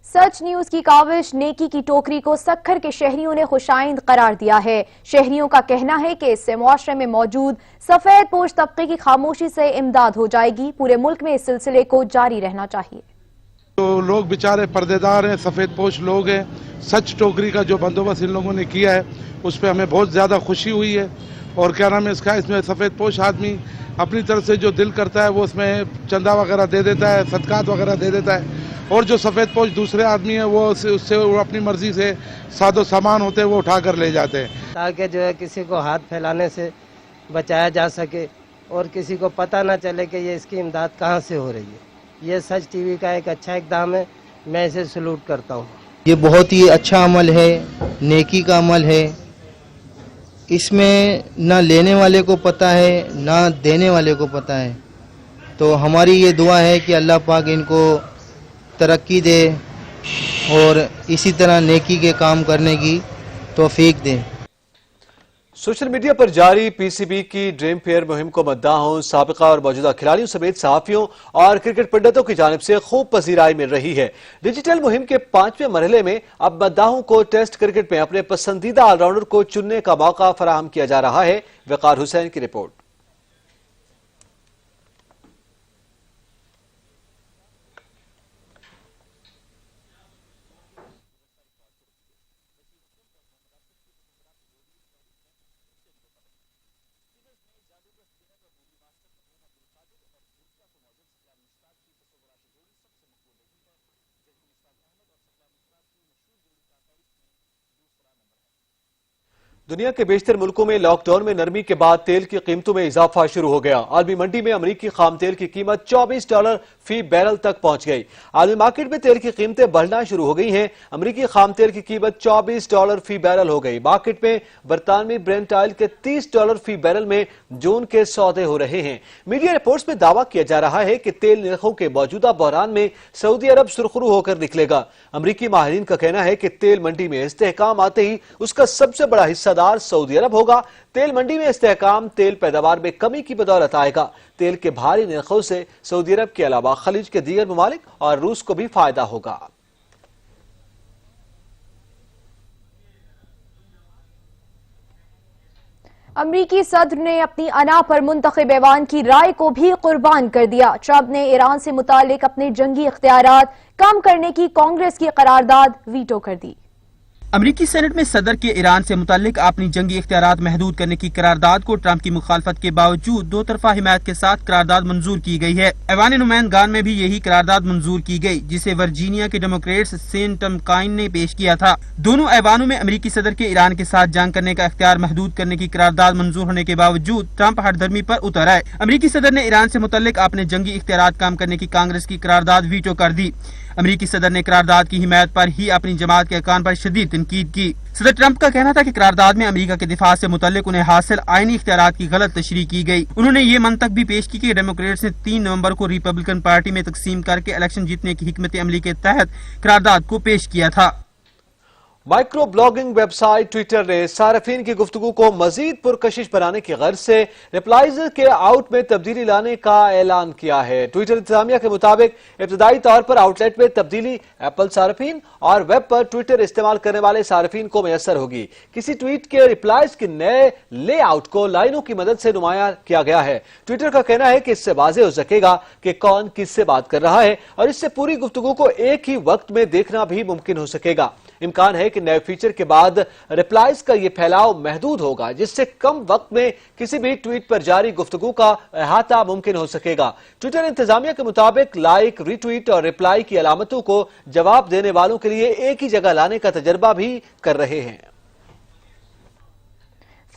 سچ نیوز کی کاوش نیکی کی ٹوکری کو سکھر کے شہریوں نے خوشائند قرار دیا ہے۔ شہریوں کا کہنا ہے کہ اس سے معاشرے میں موجود سفید پوش طبقے کی خاموشی سے امداد ہو جائے گی۔ پورے ملک میں اس سلسلے کو جاری رہنا چاہیے۔ جو لوگ بیچارے پردے دار ہیں، سفید پوش لوگ ہیں، سچ ٹوکری کا جو بندوبست ان لوگوں نے کیا ہے اس پہ ہمیں بہت زیادہ خوشی ہوئی ہے۔ اور کیا نام ہے اس کا، اس میں سفید پوش آدمی اپنی طرف سے جو دل کرتا ہے وہ اس میں چندہ وغیرہ دے دیتا ہے، صدقات وغیرہ دے دیتا ہے، اور جو سفید پوش دوسرے آدمی ہیں وہ اس سے وہ اپنی مرضی سے ساد و سامان ہوتے ہیں وہ اٹھا کر لے جاتے ہیں، تاکہ جو ہے کسی کو ہاتھ پھیلانے سے بچایا جا سکے اور کسی کو پتہ نہ چلے کہ یہ اس کی امداد کہاں سے ہو رہی ہے۔ یہ سچ ٹی وی کا ایک اچھا اقدام ہے، میں اسے سلوٹ کرتا ہوں۔ یہ بہت ہی اچھا عمل ہے، نیکی کا عمل ہے۔ اس میں نہ لینے والے کو پتہ ہے نہ دینے والے کو پتہ ہے، تو ہماری یہ دعا ہے کہ اللہ پاک ان کو ترقی دے اور اسی طرح نیکی کے کام کرنے کی توفیق دے۔ سوشل میڈیا پر جاری پی سی بی کی ڈریم فیئر مہم کو مداحوں، سابقہ اور موجودہ کھلاڑیوں سمیت صحافیوں اور کرکٹ پنڈتوں کی جانب سے خوب پذیرائی مل رہی ہے۔ ڈیجیٹل مہم کے 5ویں مرحلے میں اب مداحوں کو ٹیسٹ کرکٹ میں اپنے پسندیدہ آل راؤنڈر کو چننے کا موقع فراہم کیا جا رہا ہے۔ وقار حسین کی رپورٹ۔ दुनिया के बेशतर मुल्कों में लॉकडाउन में नरमी के बाद तेल की कीमतों में इजाफा शुरू हो गया। आलमी मंडी में अमरीकी खाम तेल की कीमत $24 फी बैरल तक पहुंच गई। आलमी मार्केट में तेल की कीमतें बढ़ना शुरू हो गई हैं। अमरीकी खाम तेल की कीमत $24 फी बैरल हो गई। मार्केट में बरतानवी ब्रेंट ऑयल के $30 फी बैरल में जून के सौदे हो रहे हैं। मीडिया रिपोर्ट्स में दावा किया जा रहा है कि तेल निर्खों के मौजूदा बहरान में सऊदी अरब सुरखरू होकर निकलेगा। अमरीकी माहिरीन का कहना है कि तेल मंडी में इस्तेहकाम आते ही उसका सबसे बड़ा हिस्सा सऊदी अरब होगा। तेल मंडी में इस्तेहकाम तेल पैदावार में कमी की बदौलत आएगा। तेल के भारी निर्खों से सऊदी अरब के अलावा खलीज के दीगर ममालिक और रूस को भी फायदा होगा। अमरीकी सदर ने अपनी अना पर मुंतखब ऐवान की राय को भी कुर्बान कर दिया। ट्रंप ने ईरान से मुतालिक अपने जंगी इख्तियारात कम करने की कांग्रेस की करारदाद वीटो कर दी। अमरीकी सेनेट में सदर के ईरान से मुतालिक अपनी जंगी इख्तियारात महदूद करने की करारदाद को ट्रंप की मुखालफत के बावजूद दो तरफा हिमायत के साथ करारदाद मंजूर की गई है। ऐवान नुमाइंदगान में भी यही करारदाद मंजूर की गई, जिसे वर्जीनिया के डेमोक्रेट्स सेन टमकाइन ने पेश किया था। दोनों ऐवानों में अमरीकी सदर के ईरान के साथ जंग करने का इख्तियार महदूद करने की करारदाद मंजूर होने के बावजूद ट्रंप हठधर्मी पर उतर आए। अमरीकी सदर ने ईरान से मुतालिक अपने जंगी इख्तियारात कम करने की कांग्रेस की करारदाद वीटो कर दी। अमरीकी सदर ने करारदाद की हिमायत पर ही अपनी जमात के अरकान पर शदीद तनकीद की। सदर ट्रंप का कहना था कि करारदाद में अमरीका के दिफा से मुतल्लिक उन्हें हासिल आईनी इख्तियारात की गलत तशरीह की गई। उन्होंने ये मंतक भी पेश की कि डेमोक्रेट्स ने 3 नवंबर को रिपब्लिकन पार्टी में तकसीम करके इलेक्शन जीतने की हिकमत अमली के तहत करारदाद को पेश किया था। माइक्रो ब्लॉगिंग वेबसाइट ट्विटर ने सार्फिन की गुफ्तगू को मजीद पुरकशिश बनाने की गर्ज से रिप्लाइज के आउट में तब्दीली लाने का ऐलान किया है। ट्विटर इंतजामिया के मुताबिक इब्तदाई तौर पर आउटलेट में तब्दीली एप्पल सार्फिन और वेब पर ट्विटर इस्तेमाल करने वाले सार्फिन को मैसर होगी। किसी ट्वीट के रिप्लाइज के नए लेआउट को लाइनों की मदद से नुमाया किया गया है। ट्विटर का कहना है कि इससे वाज़ेह हो सकेगा कि कौन किससे बात कर रहा है और इससे पूरी गुफ्तगू को एक ही वक्त में देखना भी मुमकिन हो सकेगा। इम्कान है कि नए फीचर के बाद रिप्लाइज का यह फैलाव महदूद होगा, जिससे कम वक्त में किसी भी ट्वीट पर जारी गुफ्तगू का अहाता मुमकिन हो सकेगा। ट्विटर इंतजामिया के मुताबिक लाइक, रिट्वीट और रिप्लाई की अलामतों को जवाब देने वालों के लिए एक ही जगह लाने का तजर्बा भी कर रहे हैं।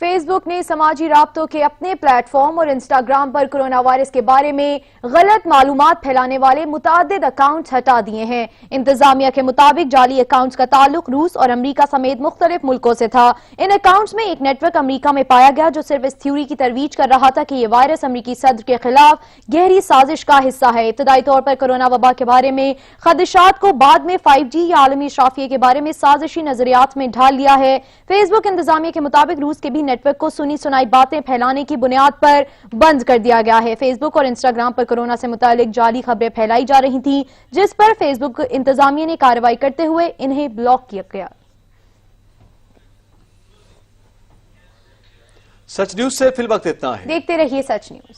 फेसबुक ने समाजी राब्तों के अपने प्लेटफॉर्म और इंस्टाग्राम पर कोरोना वायरस के बारे में गलत मालूमात फैलाने वाले मुतादिद अकाउंट्स हटा दिए हैं। इंतजामिया के मुताबिक जाली अकाउंट्स का ताल्लुक रूस और अमरीका समेत मुख्तलिफ मुल्कों से था। इन अकाउंट्स में एक नेटवर्क अमरीका में पाया गया जो सिर्फ इस थ्योरी की तरवीज कर रहा था कि यह वायरस अमरीकी सदर के खिलाफ गहरी साजिश का हिस्सा है। इब्तदाई तौर पर कोरोना वबा के बारे में खदशात को बाद में 5G या आलमी शाफिये के बारे में साजिशी नजरियात में ढाल लिया है। फेसबुक इंतजामिया के मुताबिक रूस के भी नेटवर्क को सुनी सुनाई बातें फैलाने की बुनियाद पर बंद कर दिया गया है। फेसबुक और इंस्टाग्राम पर कोरोना से मुतालिक जाली खबरें फैलाई जा रही थीं, जिस पर फेसबुक इंतजामिया ने कार्रवाई करते हुए इन्हें ब्लॉक किया गया। सच न्यूज से फिल वक्त इतना है। देखते रहिए सच न्यूज।